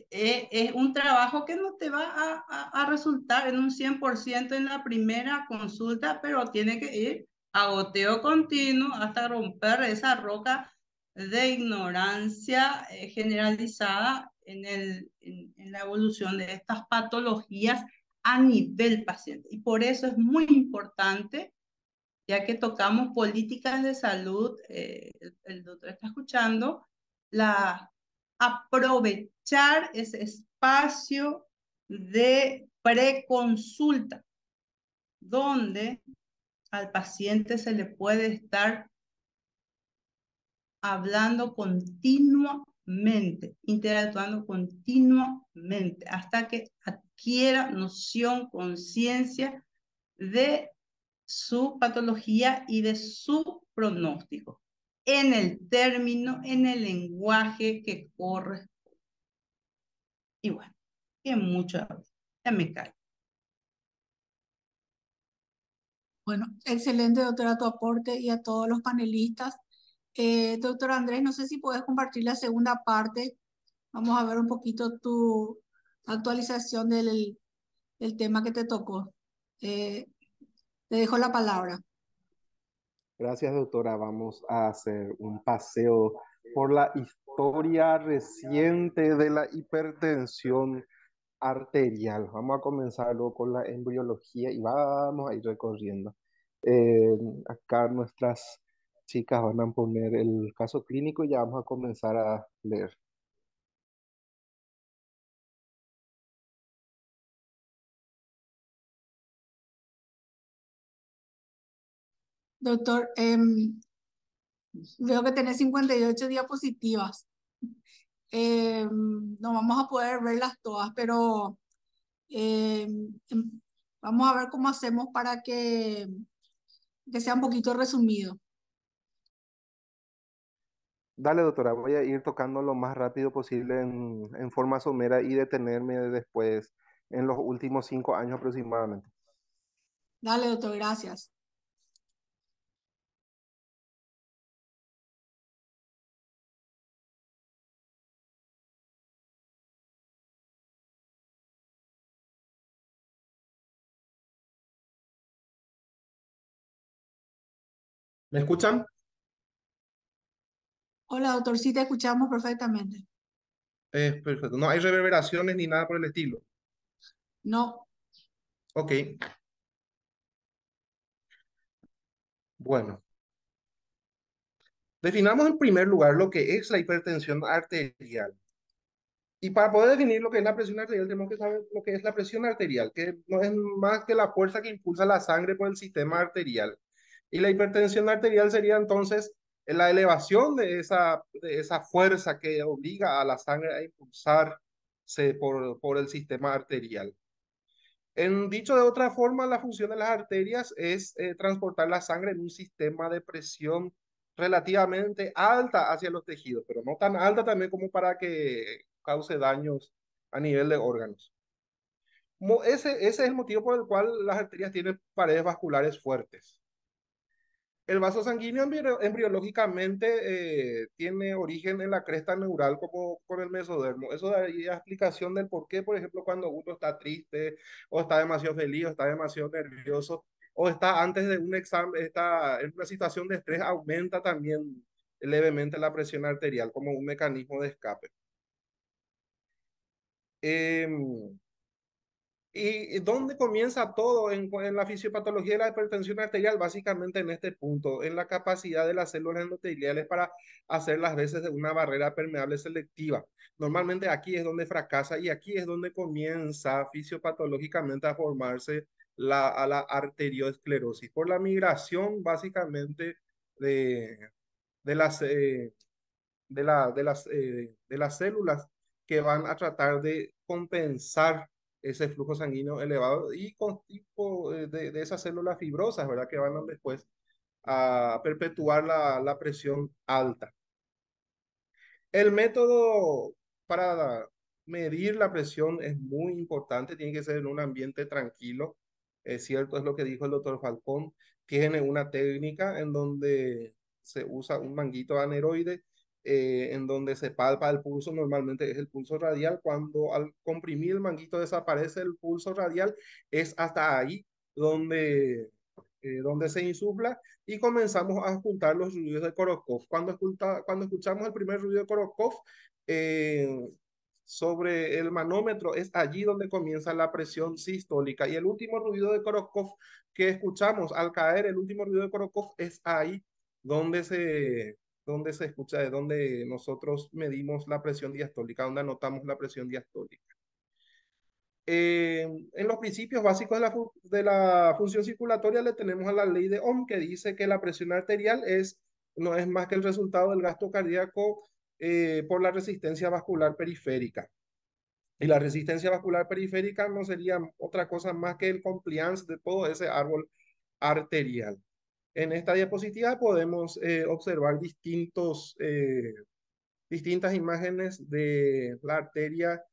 es un trabajo que no te va a resultar en un 100% en la primera consulta, pero tiene que ir a goteo continuo hasta romper esa roca de ignorancia generalizada en la evolución de estas patologías a nivel paciente. Y por eso es muy importante, ya que tocamos políticas de salud, el doctor está escuchando, aprovechar ese espacio de preconsulta, donde al paciente se le puede estar hablando continuamente, interactuando continuamente, hasta que adquiera noción, conciencia de su patología y de su pronóstico, en el término, en el lenguaje que corre. Y bueno, que mucho, ya me cae. Bueno, excelente, doctora, tu aporte y a todos los panelistas. Doctor Andrés, no sé si puedes compartir la segunda parte. Vamos a ver un poquito tu actualización del tema que te tocó. Te dejo la palabra. Gracias, doctora. Vamos a hacer un paseo por la historia reciente de la hipertensión arterial. Vamos a comenzarlo con la embriología y vamos a ir recorriendo. Acá nuestras chicas van a poner el caso clínico y ya vamos a comenzar a leer. Doctor, veo que tenés 58 diapositivas. No vamos a poder verlas todas, pero vamos a ver cómo hacemos para que sea un poquito resumido. Dale, doctora, voy a ir tocando lo más rápido posible en forma somera y detenerme después en los últimos 5 años aproximadamente. Dale, doctor, gracias. ¿Me escuchan? Hola, doctor, sí te escuchamos perfectamente. Perfecto. No hay reverberaciones ni nada por el estilo. No, Ok. Bueno, definamos en primer lugar lo que es la hipertensión arterial. Y para poder definir lo que es la presión arterial, tenemos que saber lo que es la presión arterial, que no es más que la fuerza que impulsa la sangre por el sistema arterial. Y la hipertensión arterial sería entonces la elevación de esa fuerza que obliga a la sangre a impulsarse por el sistema arterial. En dicho de otra forma, la función de las arterias es transportar la sangre en un sistema de presión relativamente alta hacia los tejidos, pero no tan alta también como para que cause daños a nivel de órganos. Ese es el motivo por el cual las arterias tienen paredes vasculares fuertes. El vaso sanguíneo embriológicamente tiene origen en la cresta neural como con el mesodermo. Eso daría explicación del por qué, por ejemplo, cuando uno está triste o está demasiado feliz o está demasiado nervioso o está antes de un examen, está en una situación de estrés, aumenta también levemente la presión arterial como un mecanismo de escape. ¿Y dónde comienza todo en la fisiopatología de la hipertensión arterial? Básicamente en este punto, en la capacidad de las células endoteliales para hacer las veces de una barrera permeable selectiva. Normalmente aquí es donde fracasa y aquí es donde comienza fisiopatológicamente a formarse a la arterioesclerosis por la migración básicamente de, de las, de las células que van a tratar de compensar ese flujo sanguíneo elevado y con tipo de esas células fibrosas, ¿verdad? Que van después a perpetuar la presión alta. El método para medir la presión es muy importante, tiene que ser en un ambiente tranquilo. Es cierto, es lo que dijo el doctor Falcón. Tiene una técnica en donde se usa un manguito aneroide en donde se palpa el pulso, normalmente es el pulso radial. Cuando al comprimir el manguito desaparece el pulso radial, es hasta ahí donde se insufla y comenzamos a juntar los ruidos de Korokov. Cuando escuchamos el primer ruido de Korokov, sobre el manómetro, es allí donde comienza la presión sistólica. Y el último ruido de Korokov que escuchamos al caer, el último ruido de Korokov, es ahí donde se escucha, donde nosotros medimos la presión diastólica, donde anotamos la presión diastólica. En los principios básicos de la función circulatoria le tenemos a la ley de Ohm, que dice que la presión arterial no es más que el resultado del gasto cardíaco por la resistencia vascular periférica. Y la resistencia vascular periférica no sería otra cosa más que el compliance de todo ese árbol arterial. En esta diapositiva podemos observar distintas imágenes de la arteria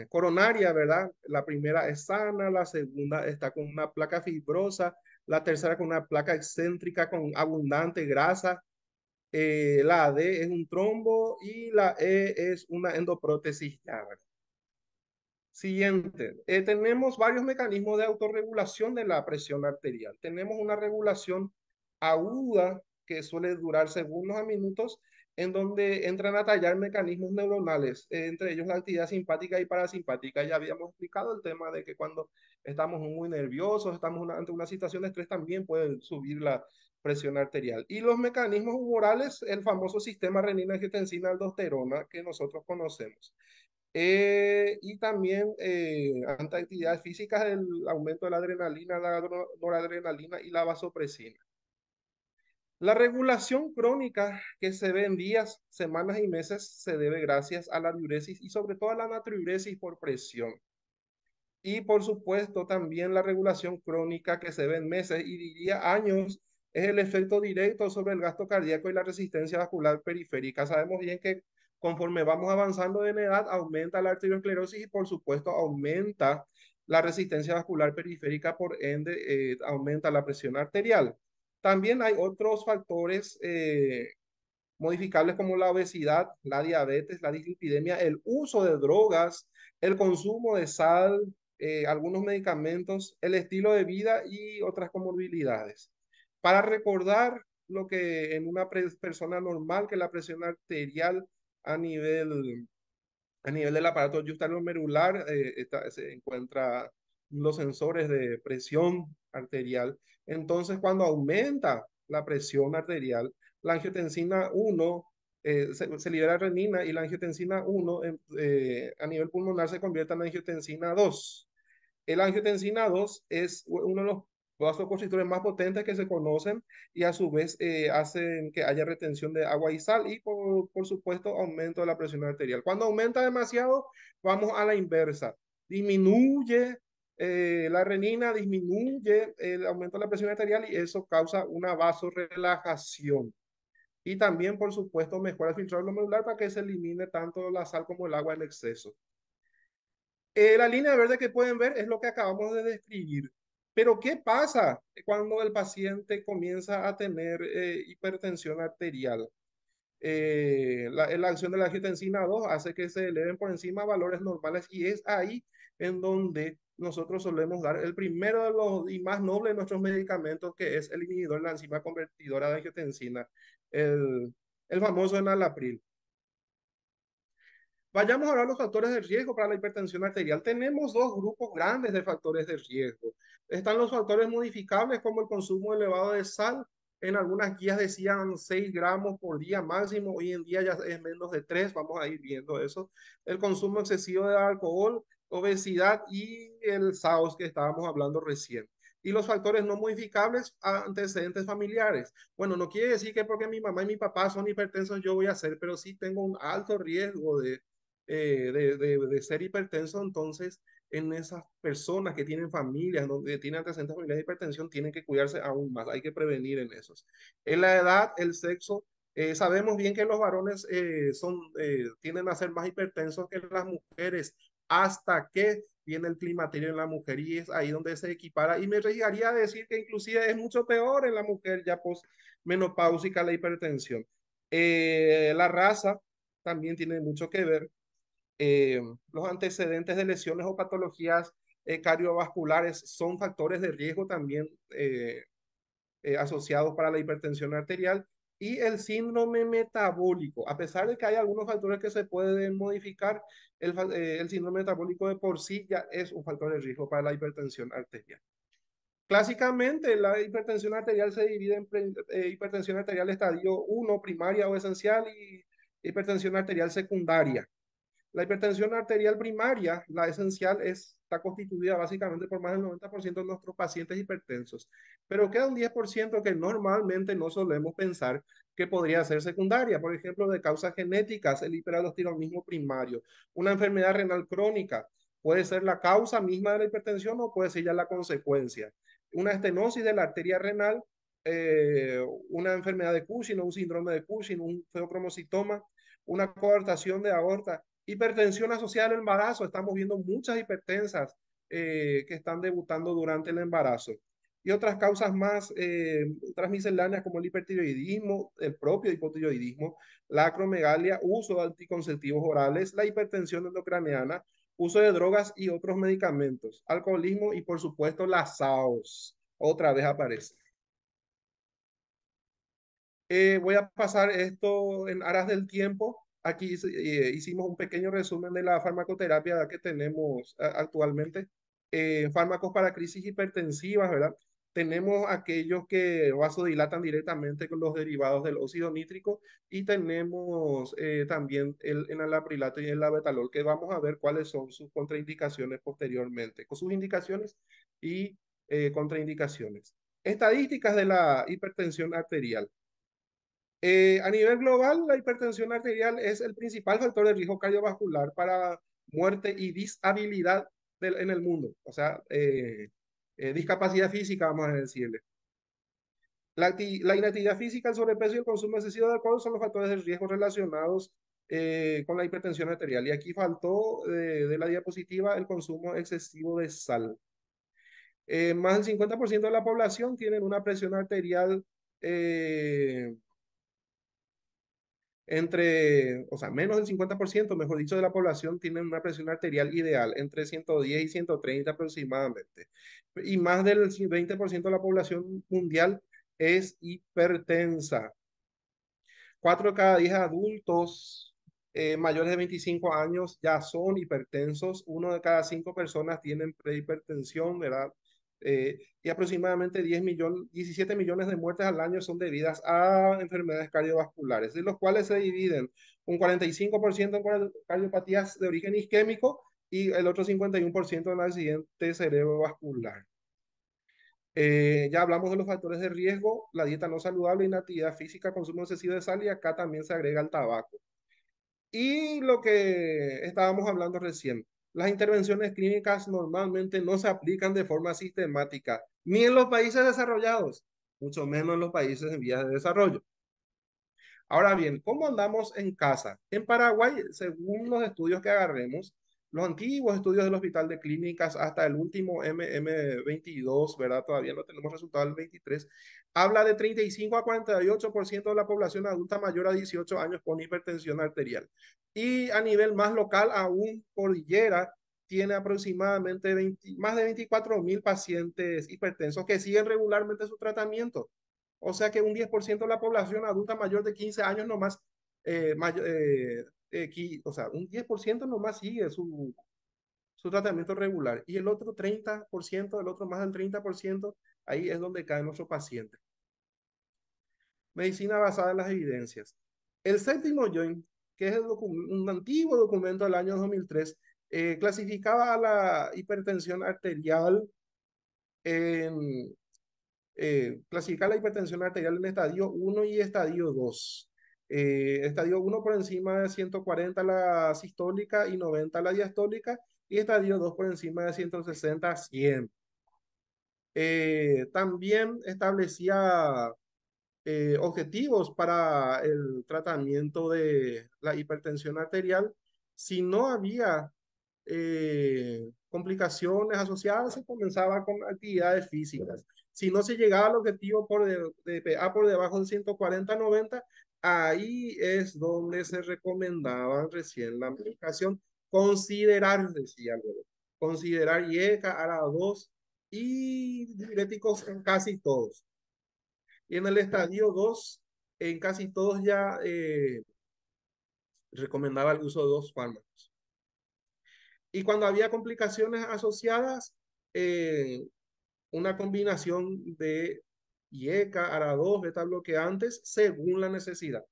coronaria, ¿verdad? La primera es sana, la segunda está con una placa fibrosa, la tercera con una placa excéntrica con abundante grasa, la D es un trombo y la E es una endoprótesis ya, ¿verdad? Siguiente, tenemos varios mecanismos de autorregulación de la presión arterial. Tenemos una regulación aguda que suele durar segundos a minutos, en donde entran a tallar mecanismos neuronales, entre ellos la actividad simpática y parasimpática. Ya habíamos explicado el tema de que cuando estamos muy nerviosos, estamos ante una situación de estrés, también puede subir la presión arterial. Y los mecanismos humorales, el famoso sistema renina-angiotensina-aldosterona que nosotros conocemos. Y también ante actividades físicas, el aumento de la adrenalina, la noradrenalina y la vasopresina. La regulación crónica que se ve en días, semanas y meses se debe gracias a la diuresis y sobre todo a la natriuresis por presión. Y por supuesto también la regulación crónica que se ve en meses y diría años es el efecto directo sobre el gasto cardíaco y la resistencia vascular periférica. Sabemos bien que conforme vamos avanzando en edad, aumenta la arteriosclerosis y por supuesto aumenta la resistencia vascular periférica, por ende aumenta la presión arterial. También hay otros factores modificables como la obesidad, la diabetes, la dislipidemia, el uso de drogas, el consumo de sal, algunos medicamentos, el estilo de vida y otras comorbilidades. Para recordar lo que en una persona normal, que la presión arterial a nivel del aparato yuxtaglomerular se encuentra los sensores de presión arterial. Entonces, cuando aumenta la presión arterial, la angiotensina 1 se libera renina y la angiotensina 1 a nivel pulmonar se convierte en angiotensina 2. El angiotensina 2 es uno de los vasoconstrictores más potentes que se conocen y a su vez hacen que haya retención de agua y sal y por supuesto aumento de la presión arterial. Cuando aumenta demasiado, vamos a la inversa. Disminuye la renina, disminuye el aumento de la presión arterial y eso causa una vasorelajación. Y también, por supuesto, mejora el filtrado glomerular para que se elimine tanto la sal como el agua en exceso. La línea verde que pueden ver es lo que acabamos de describir. Pero ¿qué pasa cuando el paciente comienza a tener hipertensión arterial? La acción de la angiotensina 2 hace que se eleven por encima valores normales y es ahí en donde nosotros solemos dar el primero de los y más noble de nuestros medicamentos, que es el inhibidor de la enzima convertidora de angiotensina, el famoso enalapril. Vayamos ahora a los factores de riesgo para la hipertensión arterial. Tenemos dos grupos grandes de factores de riesgo. Están los factores modificables como el consumo elevado de sal. En algunas guías decían 6 gramos por día máximo. Hoy en día ya es menos de 3. Vamos a ir viendo eso. El consumo excesivo de alcohol, obesidad y el SAOS que estábamos hablando recién. Y los factores no modificables, antecedentes familiares. Bueno, no quiere decir que porque mi mamá y mi papá son hipertensos yo voy a ser, pero sí tengo un alto riesgo de ser hipertenso. Entonces en esas personas que tienen familias, donde tienen antecedentes familiares de hipertensión, tienen que cuidarse aún más, hay que prevenir en esos. En la edad, el sexo, sabemos bien que los varones tienden a ser más hipertensos que las mujeres, hasta que viene el climaterio en la mujer y es ahí donde se equipara, y me arriesgaría a decir que inclusive es mucho peor en la mujer ya postmenopáusica la hipertensión. La raza también tiene mucho que ver. Los antecedentes de lesiones o patologías cardiovasculares son factores de riesgo también asociados para la hipertensión arterial. Y el síndrome metabólico, a pesar de que hay algunos factores que se pueden modificar, el síndrome metabólico de por sí ya es un factor de riesgo para la hipertensión arterial. Clásicamente, la hipertensión arterial se divide en hipertensión arterial estadio 1, primaria o esencial, y hipertensión arterial secundaria. La hipertensión arterial primaria, la esencial, está constituida básicamente por más del 90% de nuestros pacientes hipertensos, pero queda un 10% que normalmente no solemos pensar que podría ser secundaria, por ejemplo, de causas genéticas, el hiperaldosteronismo primario, una enfermedad renal crónica, puede ser la causa misma de la hipertensión o puede ser ya la consecuencia, una estenosis de la arteria renal, una enfermedad de Cushing o un síndrome de Cushing, un feocromocitoma, una coartación de aorta. Hipertensión asociada al embarazo. Estamos viendo muchas hipertensas que están debutando durante el embarazo. Y otras causas más, otras misceláneas como el hipertiroidismo, el propio hipotiroidismo, la acromegalia, uso de anticonceptivos orales, la hipertensión endocraniana, uso de drogas y otros medicamentos, alcoholismo y por supuesto las SAOS. Otra vez aparece. Voy a pasar esto en aras del tiempo. Aquí hicimos un pequeño resumen de la farmacoterapia que tenemos actualmente. Fármacos para crisis hipertensivas, ¿verdad? Tenemos aquellos que vasodilatan directamente con los derivados del óxido nítrico y tenemos también el enalaprilato y el labetalol, que vamos a ver cuáles son sus contraindicaciones posteriormente, con sus indicaciones y contraindicaciones. Estadísticas de la hipertensión arterial. A nivel global, la hipertensión arterial es el principal factor de riesgo cardiovascular para muerte y disabilidad en el mundo, o sea, discapacidad física, vamos a decirle. La inactividad física, el sobrepeso y el consumo excesivo de alcohol son los factores de riesgo relacionados con la hipertensión arterial. Y aquí faltó de la diapositiva el consumo excesivo de sal. Más del 50% de la población tienen una presión arterial o sea, menos del 50%, mejor dicho, de la población tiene una presión arterial ideal, entre 110 y 130 aproximadamente. Y más del 20% de la población mundial es hipertensa. 4 de cada 10 adultos mayores de 25 años ya son hipertensos. 1 de cada 5 personas tienen prehipertensión, ¿verdad? Y aproximadamente 17 millones de muertes al año son debidas a enfermedades cardiovasculares, de los cuales se dividen un 45% en cardiopatías de origen isquémico y el otro 51% en accidente cerebrovascular. Ya hablamos de los factores de riesgo, la dieta no saludable, inactividad física, consumo excesivo de sal, y acá también se agrega el tabaco. Y lo que estábamos hablando recién, las intervenciones clínicas normalmente no se aplican de forma sistemática, ni en los países desarrollados, mucho menos en los países en vías de desarrollo. Ahora bien, ¿cómo andamos en casa? En Paraguay, según los estudios que agarremos, los antiguos estudios del Hospital de Clínicas hasta el último MM22, ¿verdad? Todavía no tenemos resultado del 23, habla de 35 a 48% de la población adulta mayor a 18 años con hipertensión arterial. Y a nivel más local, aún Cordillera tiene aproximadamente más de 24.000 pacientes hipertensos que siguen regularmente su tratamiento. O sea que un 10% de la población adulta mayor de 15 años nomás, o sea, un 10% nomás sigue su tratamiento regular. Y el otro 30%, el otro más del 30%, ahí es donde cae nuestro paciente. Medicina basada en las evidencias. El séptimo joint, que es un antiguo documento del año 2003, clasificaba a la hipertensión arterial en clasificar la hipertensión arterial en estadio 1 y estadio 2. Estadio 1 por encima de 140 la sistólica y 90 la diastólica, y estadio 2 por encima de 160 a 100. También establecía objetivos para el tratamiento de la hipertensión arterial. Si no había complicaciones asociadas, se comenzaba con actividades físicas. Si no se llegaba al objetivo de PA por debajo de 140-90, ahí es donde se recomendaba recién la medicación. Considerar, decía luego, considerar IECA, ARA2 y diuréticos en casi todos. Y en el estadio 2, en casi todos ya recomendaba el uso de 2 fármacos. Y cuando había complicaciones asociadas, una combinación de IECA, ARA2, beta bloqueantes, según la necesidad.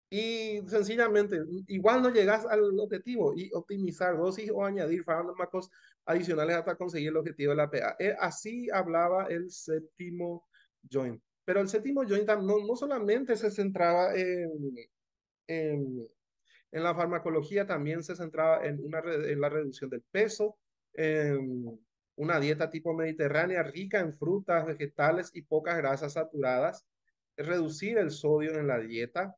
Y sencillamente, igual no llegas al objetivo y optimizar dosis o añadir fármacos adicionales hasta conseguir el objetivo de la PA. Así hablaba el séptimo joint. Pero el séptimo joint no solamente se centraba en, en la farmacología, también se centraba en la reducción del peso, en una dieta tipo mediterránea rica en frutas, vegetales y pocas grasas saturadas, reducir el sodio en la dieta.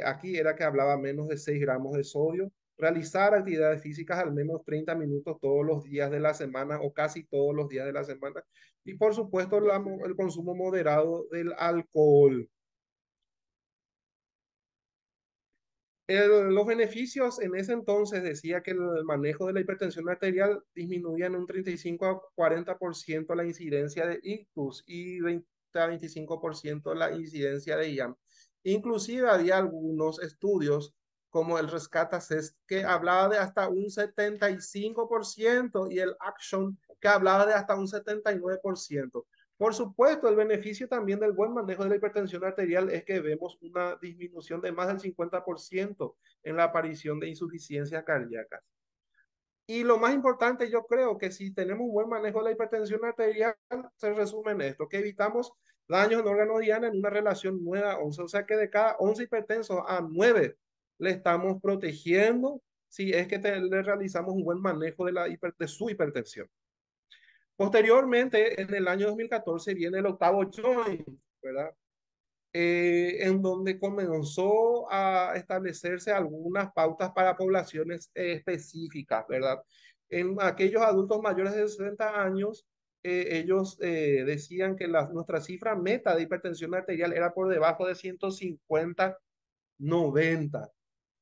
Aquí era que hablaba menos de 6 gramos de sodio, realizar actividades físicas al menos 30 minutos todos los días de la semana o casi todos los días de la semana. Y por supuesto el consumo moderado del alcohol. Los beneficios en ese entonces decía que el manejo de la hipertensión arterial disminuía en un 35 a 40% la incidencia de ictus y 20 a 25% la incidencia de IAM. Inclusive había algunos estudios como el Rescata-CEST que hablaba de hasta un 75% y el Action que hablaba de hasta un 79%. Por supuesto, el beneficio también del buen manejo de la hipertensión arterial es que vemos una disminución de más del 50% en la aparición de insuficiencias cardíacas. Y lo más importante, yo creo que si tenemos un buen manejo de la hipertensión arterial, se resume en esto, que evitamos daños en órganos diana en una relación 9-11, o sea que de cada 11 hipertensos a 9 le estamos protegiendo si es que le realizamos un buen manejo de su hipertensión. Posteriormente, en el año 2014, viene el octavo joint, ¿verdad? En donde comenzó a establecerse algunas pautas para poblaciones específicas, ¿verdad? En aquellos adultos mayores de 60 años, ellos decían que nuestra cifra meta de hipertensión arterial era por debajo de 150-90.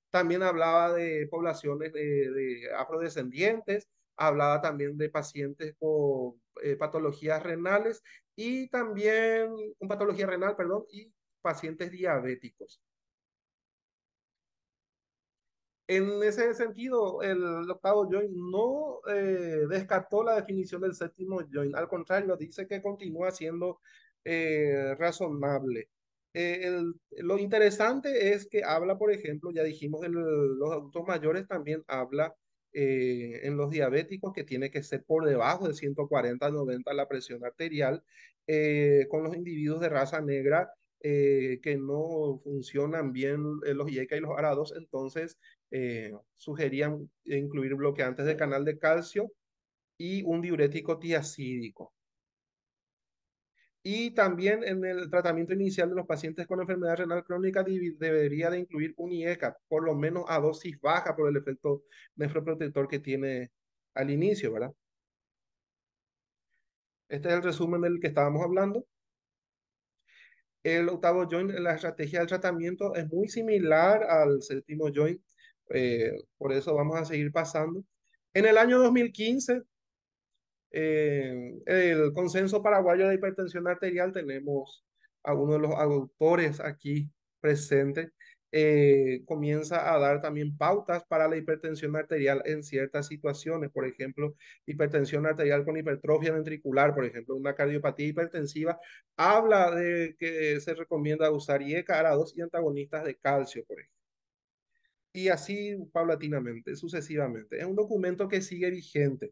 También hablaba de poblaciones de afrodescendientes, hablaba también de pacientes con patologías renales y también con patología renal, perdón, y pacientes diabéticos. En ese sentido, el octavo joint no descartó la definición del séptimo joint, al contrario, dice que continúa siendo razonable. Lo interesante es que habla, por ejemplo, ya dijimos en los adultos mayores, también habla en los diabéticos que tiene que ser por debajo de 140-90 la presión arterial, con los individuos de raza negra que no funcionan bien los IECA y los ARA2, entonces sugerían incluir bloqueantes de canal de calcio y un diurético tiacídico. Y también en el tratamiento inicial de los pacientes con enfermedad renal crónica debería de incluir un IECA, por lo menos a dosis baja por el efecto nefroprotector que tiene al inicio, ¿verdad? Este es el resumen del que estábamos hablando. El octavo joint, la estrategia del tratamiento es muy similar al séptimo joint, por eso vamos a seguir pasando. En el año 2015, el consenso paraguayo de hipertensión arterial, tenemos a uno de los autores aquí presentes, comienza a dar también pautas para la hipertensión arterial en ciertas situaciones, por ejemplo, hipertensión arterial con hipertrofia ventricular, por ejemplo, una cardiopatía hipertensiva, habla de que se recomienda usar IECA, ARA2 y antagonistas de calcio, por ejemplo. Y así paulatinamente, sucesivamente. Es un documento que sigue vigente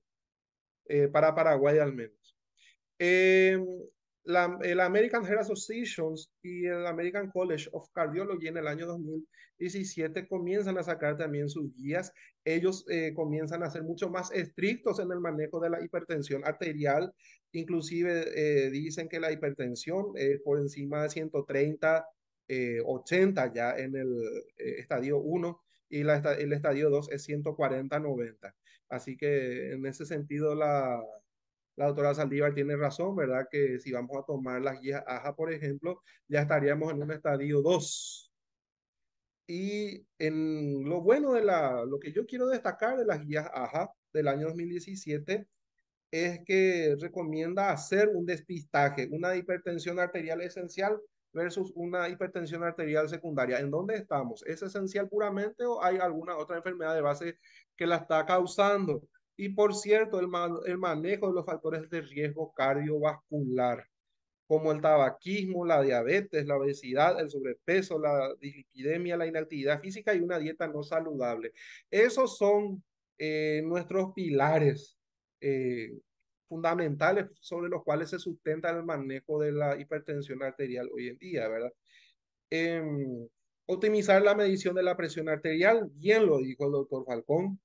para Paraguay al menos. El American Heart Association y el American College of Cardiology en el año 2017 comienzan a sacar también sus guías. Ellos comienzan a ser mucho más estrictos en el manejo de la hipertensión arterial. Inclusive dicen que la hipertensión por encima de 130, 80 ya en el estadio 1 y el estadio 2 es 140-90. Así que en ese sentido la doctora Saldívar tiene razón, ¿verdad? Que si vamos a tomar las guías AJA, por ejemplo, ya estaríamos en un estadio 2. Y en lo bueno lo que yo quiero destacar de las guías AJA del año 2017 es que recomienda hacer un despistaje, una hipertensión arterial esencial versus una hipertensión arterial secundaria. ¿En dónde estamos? ¿Es esencial puramente o hay alguna otra enfermedad de base que la está causando? Y por cierto, el manejo de los factores de riesgo cardiovascular, como el tabaquismo, la diabetes, la obesidad, el sobrepeso, la dislipidemia, la inactividad física y una dieta no saludable. Esos son nuestros pilares eh, fundamentales sobre los cuales se sustenta el manejo de la hipertensión arterial hoy en día, ¿verdad? Em, Optimizar la medición de la presión arterial, bien lo dijo el doctor Falcón,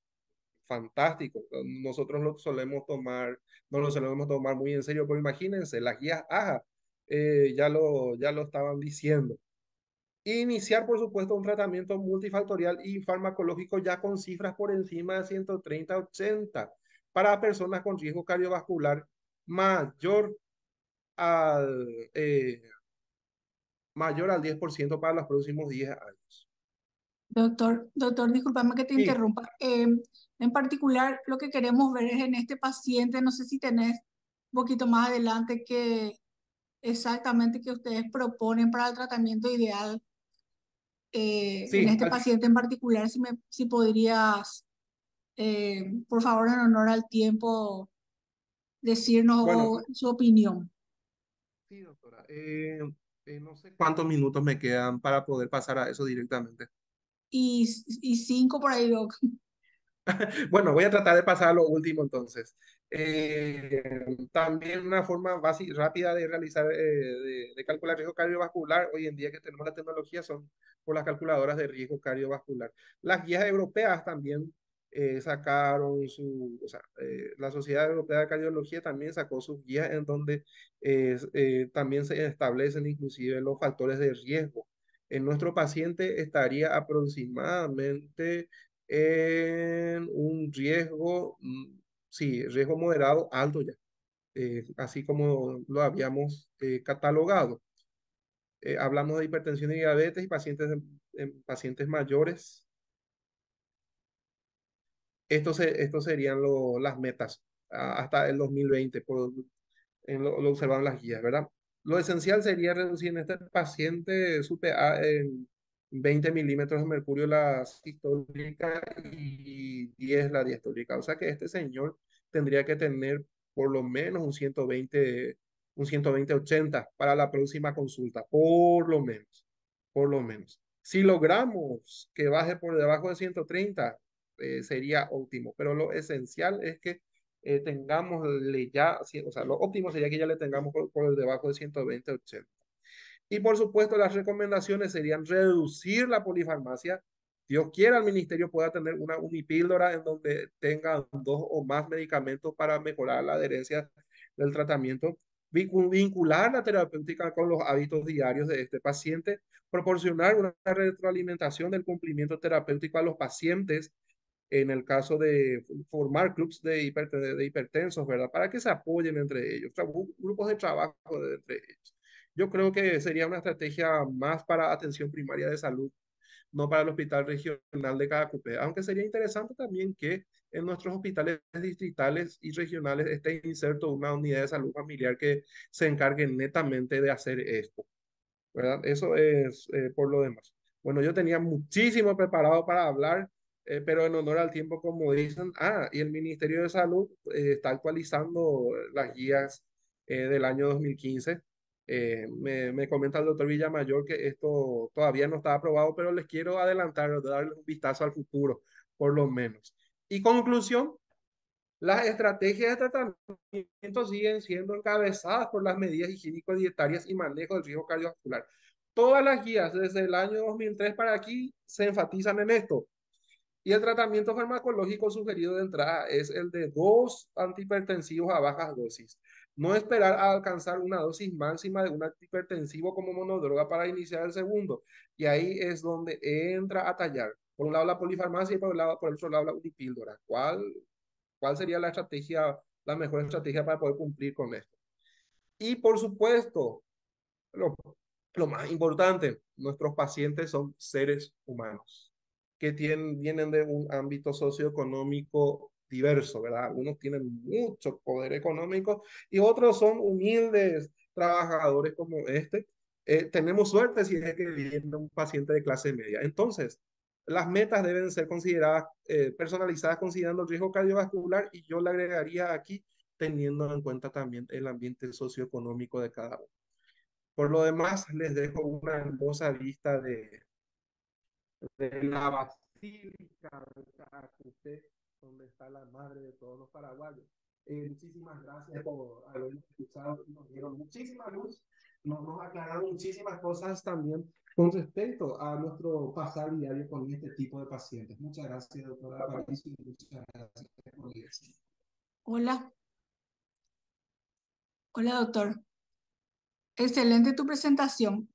fantástico. Nosotros lo solemos tomar, no lo solemos tomar muy en serio, pero imagínense, las guías AJA ya lo estaban diciendo. Iniciar, por supuesto, un tratamiento multifactorial y farmacológico ya con cifras por encima de 130-80 para personas con riesgo cardiovascular mayor al, eh, mayor al 10% para los próximos 10 años. Doctor, discúlpame que te Sí, interrumpa. En particular, lo que queremos ver es en este paciente, no sé si tenés un poquito más adelante que exactamente que ustedes proponen para el tratamiento ideal. En sí, este paciente en particular, si podrías, por favor, en honor al tiempo, bueno, decirnos su opinión. sí, doctora. No sé cuántos minutos me quedan para poder pasar a eso directamente. Y 5 por ahí, Doc. Bueno, voy a tratar de pasar a lo último entonces. También una forma rápida de realizar, de calcular riesgo cardiovascular, hoy en día que tenemos la tecnología, son por las calculadoras de riesgo cardiovascular. Las guías europeas también sacaron o sea, la Sociedad Europea de Cardiología también sacó sus guías en donde también se establecen inclusive los factores de riesgo. En nuestro paciente estaría aproximadamente en un riesgo, sí, riesgo moderado alto ya, así como lo habíamos catalogado. Hablamos de hipertensión y diabetes y en pacientes mayores. Estos serían las metas hasta el 2020, lo observaron las guías, ¿verdad? Lo esencial sería reducir en este paciente su PA en 20 milímetros de mercurio la sistólica y 10 la diastólica. O sea que este señor tendría que tener por lo menos un 120-80 para la próxima consulta, por lo menos, por lo menos. Si logramos que baje por debajo de 130, sería óptimo, pero lo esencial es que tengámosle ya, o sea, lo óptimo sería que ya le tengamos por debajo de 120-80. Y por supuesto, las recomendaciones serían reducir la polifarmacia. Dios quiera, el ministerio pueda tener una unipíldora en donde tenga 2 o más medicamentos para mejorar la adherencia del tratamiento. Vincular la terapéutica con los hábitos diarios de este paciente. Proporcionar una retroalimentación del cumplimiento terapéutico a los pacientes en el caso de formar clubs de hipertensos, ¿verdad? Para que se apoyen entre ellos, grupos de trabajo entre ellos. Yo creo que sería una estrategia más para atención primaria de salud, no para el hospital regional de Caacupé, aunque sería interesante también que en nuestros hospitales distritales y regionales esté inserto una unidad de salud familiar que se encargue netamente de hacer esto, ¿verdad? Eso es por lo demás. Bueno, yo tenía muchísimo preparado para hablar, pero en honor al tiempo, como dicen, y el Ministerio de Salud está actualizando las guías del año 2015. Me comenta el doctor Villamayor que esto todavía no está aprobado, pero les quiero adelantar, darles un vistazo al futuro, por lo menos. Y conclusión, las estrategias de tratamiento siguen siendo encabezadas por las medidas higiénico-dietarias y manejo del riesgo cardiovascular. Todas las guías desde el año 2003 para aquí se enfatizan en esto. Y el tratamiento farmacológico sugerido de entrada es el de 2 antihipertensivos a bajas dosis. No esperar a alcanzar una dosis máxima de un antihipertensivo como monodroga para iniciar el segundo. Y ahí es donde entra a tallar. Por un llado la polifarmacia y por el otro lado la unipíldora. ¿Cuál sería la estrategia la mejor estrategia para poder cumplir con esto. Y por supuesto, lo, lo más importante, nuestros pacientes son seres humanos que vienen de un ámbito socioeconómico diverso, ¿verdad? Algunos tienen mucho poder económico y otros son humildes trabajadores como este. Tenemos suerte si es que viene un paciente de clase media. Entonces, las metas deben ser consideradas, personalizadas considerando el riesgo cardiovascular y yo le agregaría aquí teniendo en cuenta también el ambiente socioeconómico de cada uno. Por lo demás, les dejo una hermosa vista de la Basílica de Cajacuzé, donde está la madre de todos los paraguayos. Muchísimas gracias por habernos escuchado, nos dieron muchísima luz, nos aclararon muchísimas cosas también con respecto a nuestro pasar diario con este tipo de pacientes. Muchas gracias, doctora Patricio, y muchas gracias por decir. Hola, hola doctor. Excelente tu presentación.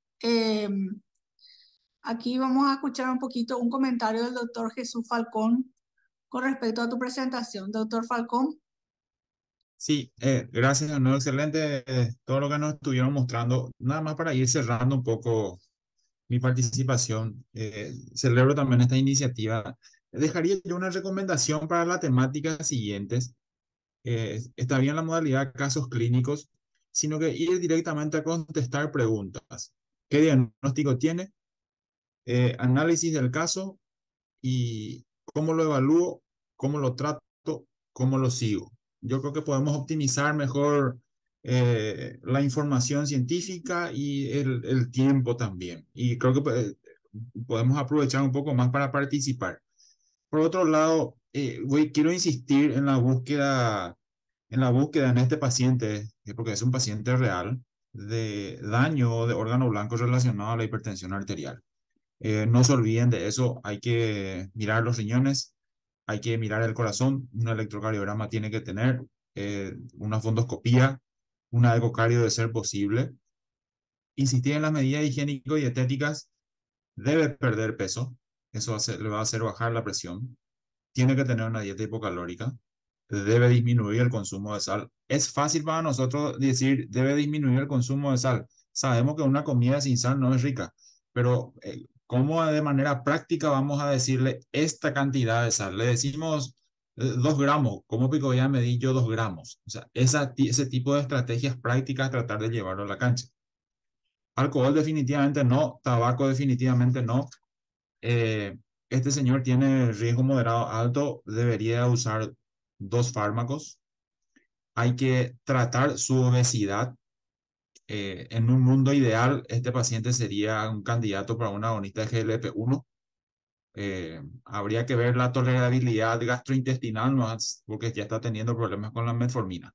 Aquí vamos a escuchar un poquito un comentario del doctor Jesús Falcón con respecto a tu presentación. Doctor Falcón. Sí, gracias, no, excelente todo lo que nos estuvieron mostrando. Nada más para ir cerrando un poco mi participación. Celebro también esta iniciativa. Dejaría yo una recomendación para la temática siguientes. Está bien la modalidad casos clínicos, sino que ir directamente a contestar preguntas. ¿Qué diagnóstico tiene? Análisis del caso y cómo lo evalúo, cómo lo trato, cómo lo sigo. Yo creo que podemos optimizar mejor la información científica y el tiempo también. Y creo que podemos aprovechar un poco más para participar. Por otro lado, quiero insistir en la búsqueda en este paciente, porque es un paciente real, de daño de órgano blanco relacionado a la hipertensión arterial. No se olviden de eso, hay que mirar los riñones, hay que mirar el corazón, un electrocardiograma tiene que tener, una fondoscopía, una ecocardio de ser posible. Insistir en las medidas higiénico-dietéticas, debe perder peso, eso le va a hacer bajar la presión, tiene que tener una dieta hipocalórica, debe disminuir el consumo de sal. Es fácil para nosotros decir, debe disminuir el consumo de sal. Sabemos que una comida sin sal no es rica, pero ¿cómo de manera práctica vamos a decirle esta cantidad de sal? Le decimos 2 gramos, ¿cómo pico ya medí yo 2 gramos? O sea, ese tipo de estrategias prácticas tratar de llevarlo a la cancha. Alcohol definitivamente no, tabaco definitivamente no. Eh, este señor tiene riesgo moderado alto, debería usar 2 fármacos. Hay que tratar su obesidad. En un mundo ideal, este paciente sería un candidato para un agonista de GLP-1. Habría que ver la tolerabilidad gastrointestinal, porque ya está teniendo problemas con la metformina.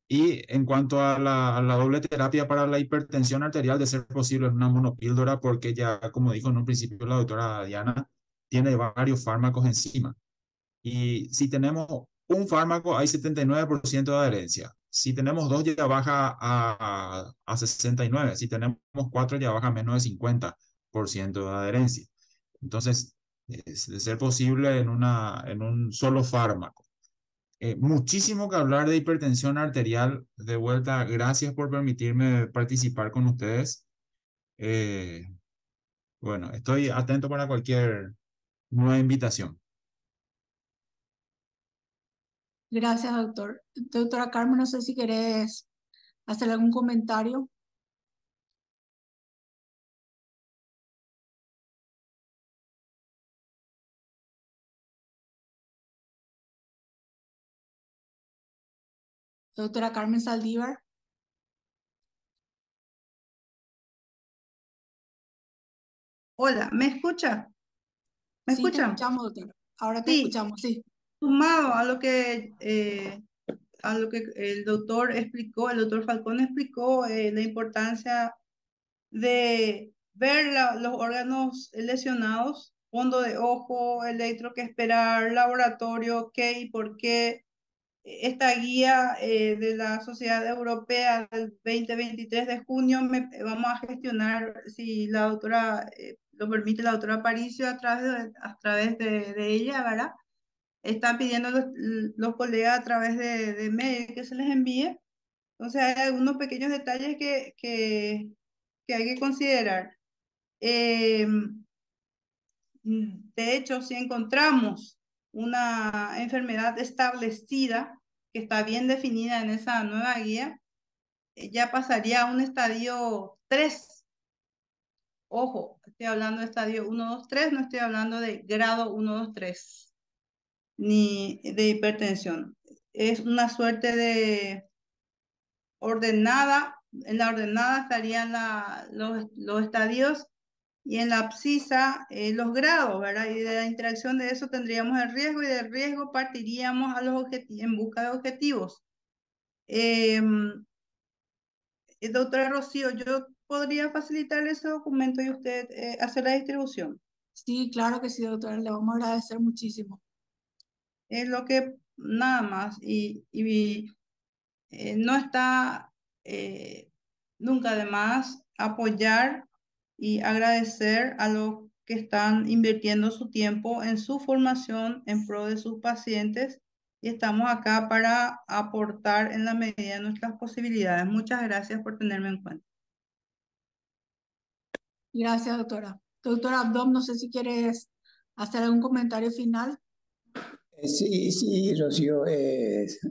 Y en cuanto a la doble terapia para la hipertensión arterial, de ser posible, es una monopíldora, porque ya, como dijo en un principio la doctora Diana, tiene varios fármacos encima. Y si tenemos un fármaco, hay 79% de adherencia. Si tenemos 2, ya baja a 69. Si tenemos 4, ya baja a menos de 50% de adherencia. Entonces, de ser posible en un solo fármaco. Muchísimo que hablar de hipertensión arterial. De vuelta, gracias por permitirme participar con ustedes. Eh, bueno, estoy atento para cualquier nueva invitación. Gracias, doctor. Doctora Carmen, no sé si querés hacer algún comentario. Doctora Carmen Saldívar. Hola, ¿me escucha? ¿Me Sí, te escuchan? escuchamos, doctor. Ahora te Sí, escuchamos, sí. sumado a lo que el doctor explicó, el doctor Falcón explicó la importancia de ver los órganos lesionados, fondo de ojo, electro, que esperar, laboratorio, qué y por qué. Esta guía de la Sociedad Europea del 20-23 de junio vamos a gestionar, si la doctora lo permite, la doctora Aparicio, a través de ella, ¿verdad? están pidiendo los colegas a través de mail que se les envíe. Entonces hay algunos pequeños detalles que hay que considerar. De hecho, si encontramos una enfermedad establecida, que está bien definida en esa nueva guía, ya pasaría a un estadio 3. Ojo, estoy hablando de estadio 1, 2, 3, no estoy hablando de grado 1, 2, 3, ni de hipertensión. Es una suerte de ordenada. En la ordenada estarían los estadios y en la abscisa los grados, ¿verdad? Y de la interacción de eso tendríamos el riesgo y del riesgo partiríamos a los en busca de objetivos. Doctora Rocío, yo podría facilitarle ese documento y usted hacer la distribución. Sí, claro que sí, doctora, le vamos a agradecer muchísimo. Es lo que nada más y no está nunca de más apoyar y agradecer a los que están invirtiendo su tiempo en su formación en pro de sus pacientes y estamos acá para aportar en la medida de nuestras posibilidades. Muchas gracias por tenerme en cuenta. Gracias, doctora. Doctora Abdom, no sé si quieres hacer algún comentario final. Sí, Rocío,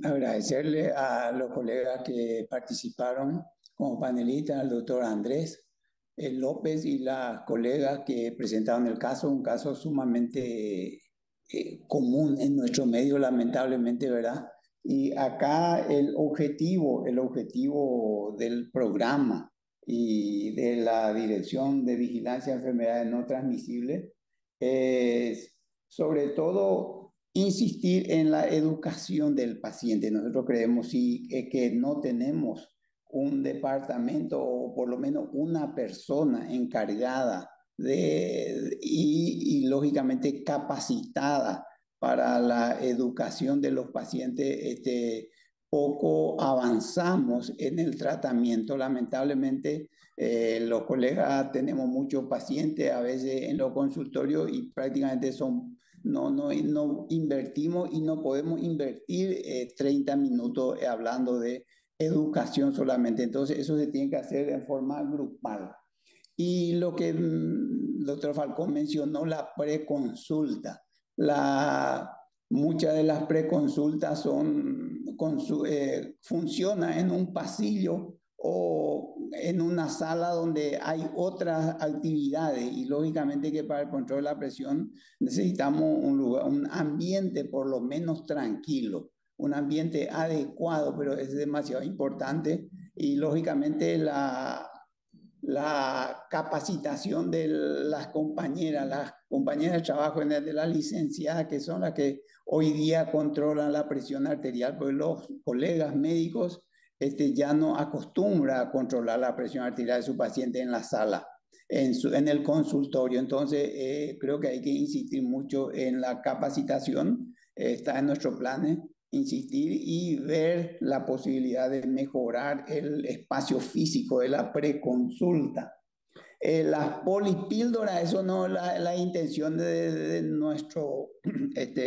agradecerle a los colegas que participaron como panelistas, al doctor Andrés López y las colegas que presentaron el caso, un caso sumamente común en nuestro medio, lamentablemente, ¿verdad? Y acá el objetivo del programa y de la Dirección de Vigilancia de Enfermedades No Transmisibles es sobre todo insistir en la educación del paciente. Nosotros creemos que no tenemos un departamento o por lo menos una persona encargada y lógicamente capacitada para la educación de los pacientes. Poco avanzamos en el tratamiento. Lamentablemente, los colegas tenemos muchos pacientes a veces en los consultorios y prácticamente no invertimos y no podemos invertir 30 minutos hablando de educación solamente. Entonces, eso se tiene que hacer en forma grupal. Y lo que el doctor Falcón mencionó, la preconsulta. Muchas de las preconsultas funcionan en un pasillo o en una sala donde hay otras actividades y lógicamente que para el control de la presión necesitamos un ambiente por lo menos tranquilo, un ambiente adecuado, pero es demasiado importante y lógicamente la capacitación de las compañeras de trabajo de las licenciadas, que son las que hoy día controlan la presión arterial, porque los colegas médicos ya no acostumbran a controlar la presión arterial de su paciente en la sala, en el consultorio. Entonces, creo que hay que insistir mucho en la capacitación, está en nuestros planes insistir y ver la posibilidad de mejorar el espacio físico de la preconsulta. Las polipíldoras, eso no es la intención de nuestro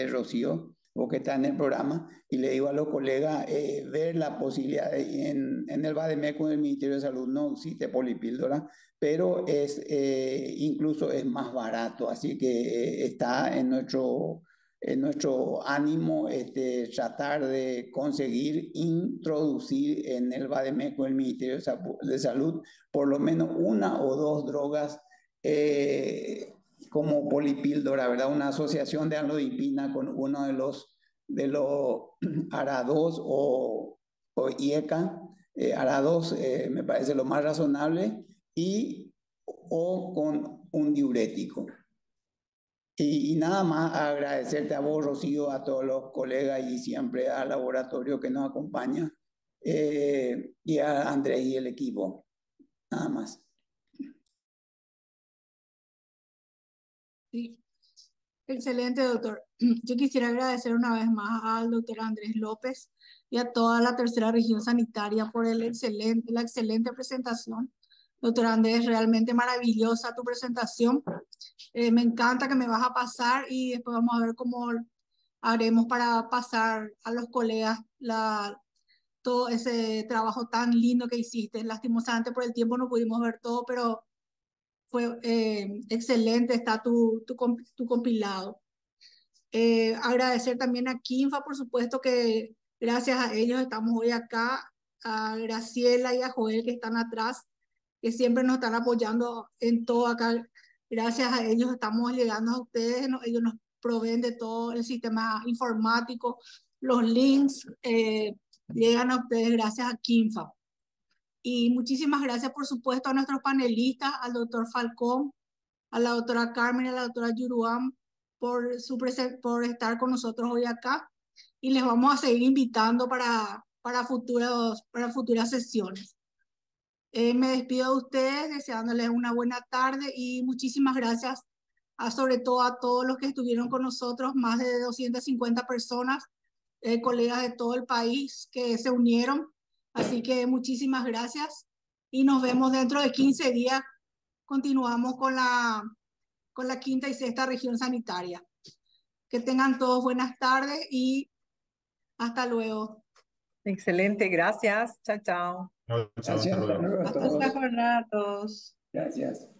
Rocío, o que está en el programa, y le digo a los colegas, ver la posibilidad en el Bademecum del Ministerio de Salud no existe polipíldora, pero incluso es más barato, así que está en nuestro ánimo tratar de conseguir introducir en el Bademecum del Ministerio de Salud por lo menos una o dos drogas como polipíldora, ¿verdad? Una asociación de amlodipina con uno de los ARA2 o IECA. ARA2 me parece lo más razonable o con un diurético. Y nada más agradecerte a vos, Rocío, a todos los colegas y siempre al laboratorio que nos acompaña y a Andrés y el equipo. Nada más. Sí, excelente, doctor. Yo quisiera agradecer una vez más al doctor Andrés López y a toda la tercera región sanitaria por la excelente presentación. Doctor Andrés, realmente maravillosa tu presentación. Me encanta que me vas a pasar y después vamos a ver cómo haremos para pasar a los colegas todo ese trabajo tan lindo que hiciste. Lastimosamente por el tiempo no pudimos ver todo, pero fue excelente, está tu compilado. Agradecer también a Kinfa, por supuesto que gracias a ellos estamos hoy acá, a Graciela y a Joel que están atrás, que siempre nos están apoyando en todo acá. Gracias a ellos estamos llegando a ustedes, ellos nos proveen de todo el sistema informático, los links llegan a ustedes gracias a Kinfa. Y muchísimas gracias, por supuesto, a nuestros panelistas, al doctor Falcón, a la doctora Carmen y a la doctora Yuruam por estar con nosotros hoy acá. Y les vamos a seguir invitando para futuras sesiones. Me despido de ustedes deseándoles una buena tarde y muchísimas gracias sobre todo a todos los que estuvieron con nosotros, más de 250 personas, colegas de todo el país que se unieron. Así que muchísimas gracias y nos vemos dentro de 15 días. Continuamos con la quinta y sexta región sanitaria. Que tengan todos buenas tardes y hasta luego. Excelente, gracias. Chao, chao. Chao, chao, Gracias, hasta hasta luego. luego a Hasta esta todos. jornada a todos. Gracias.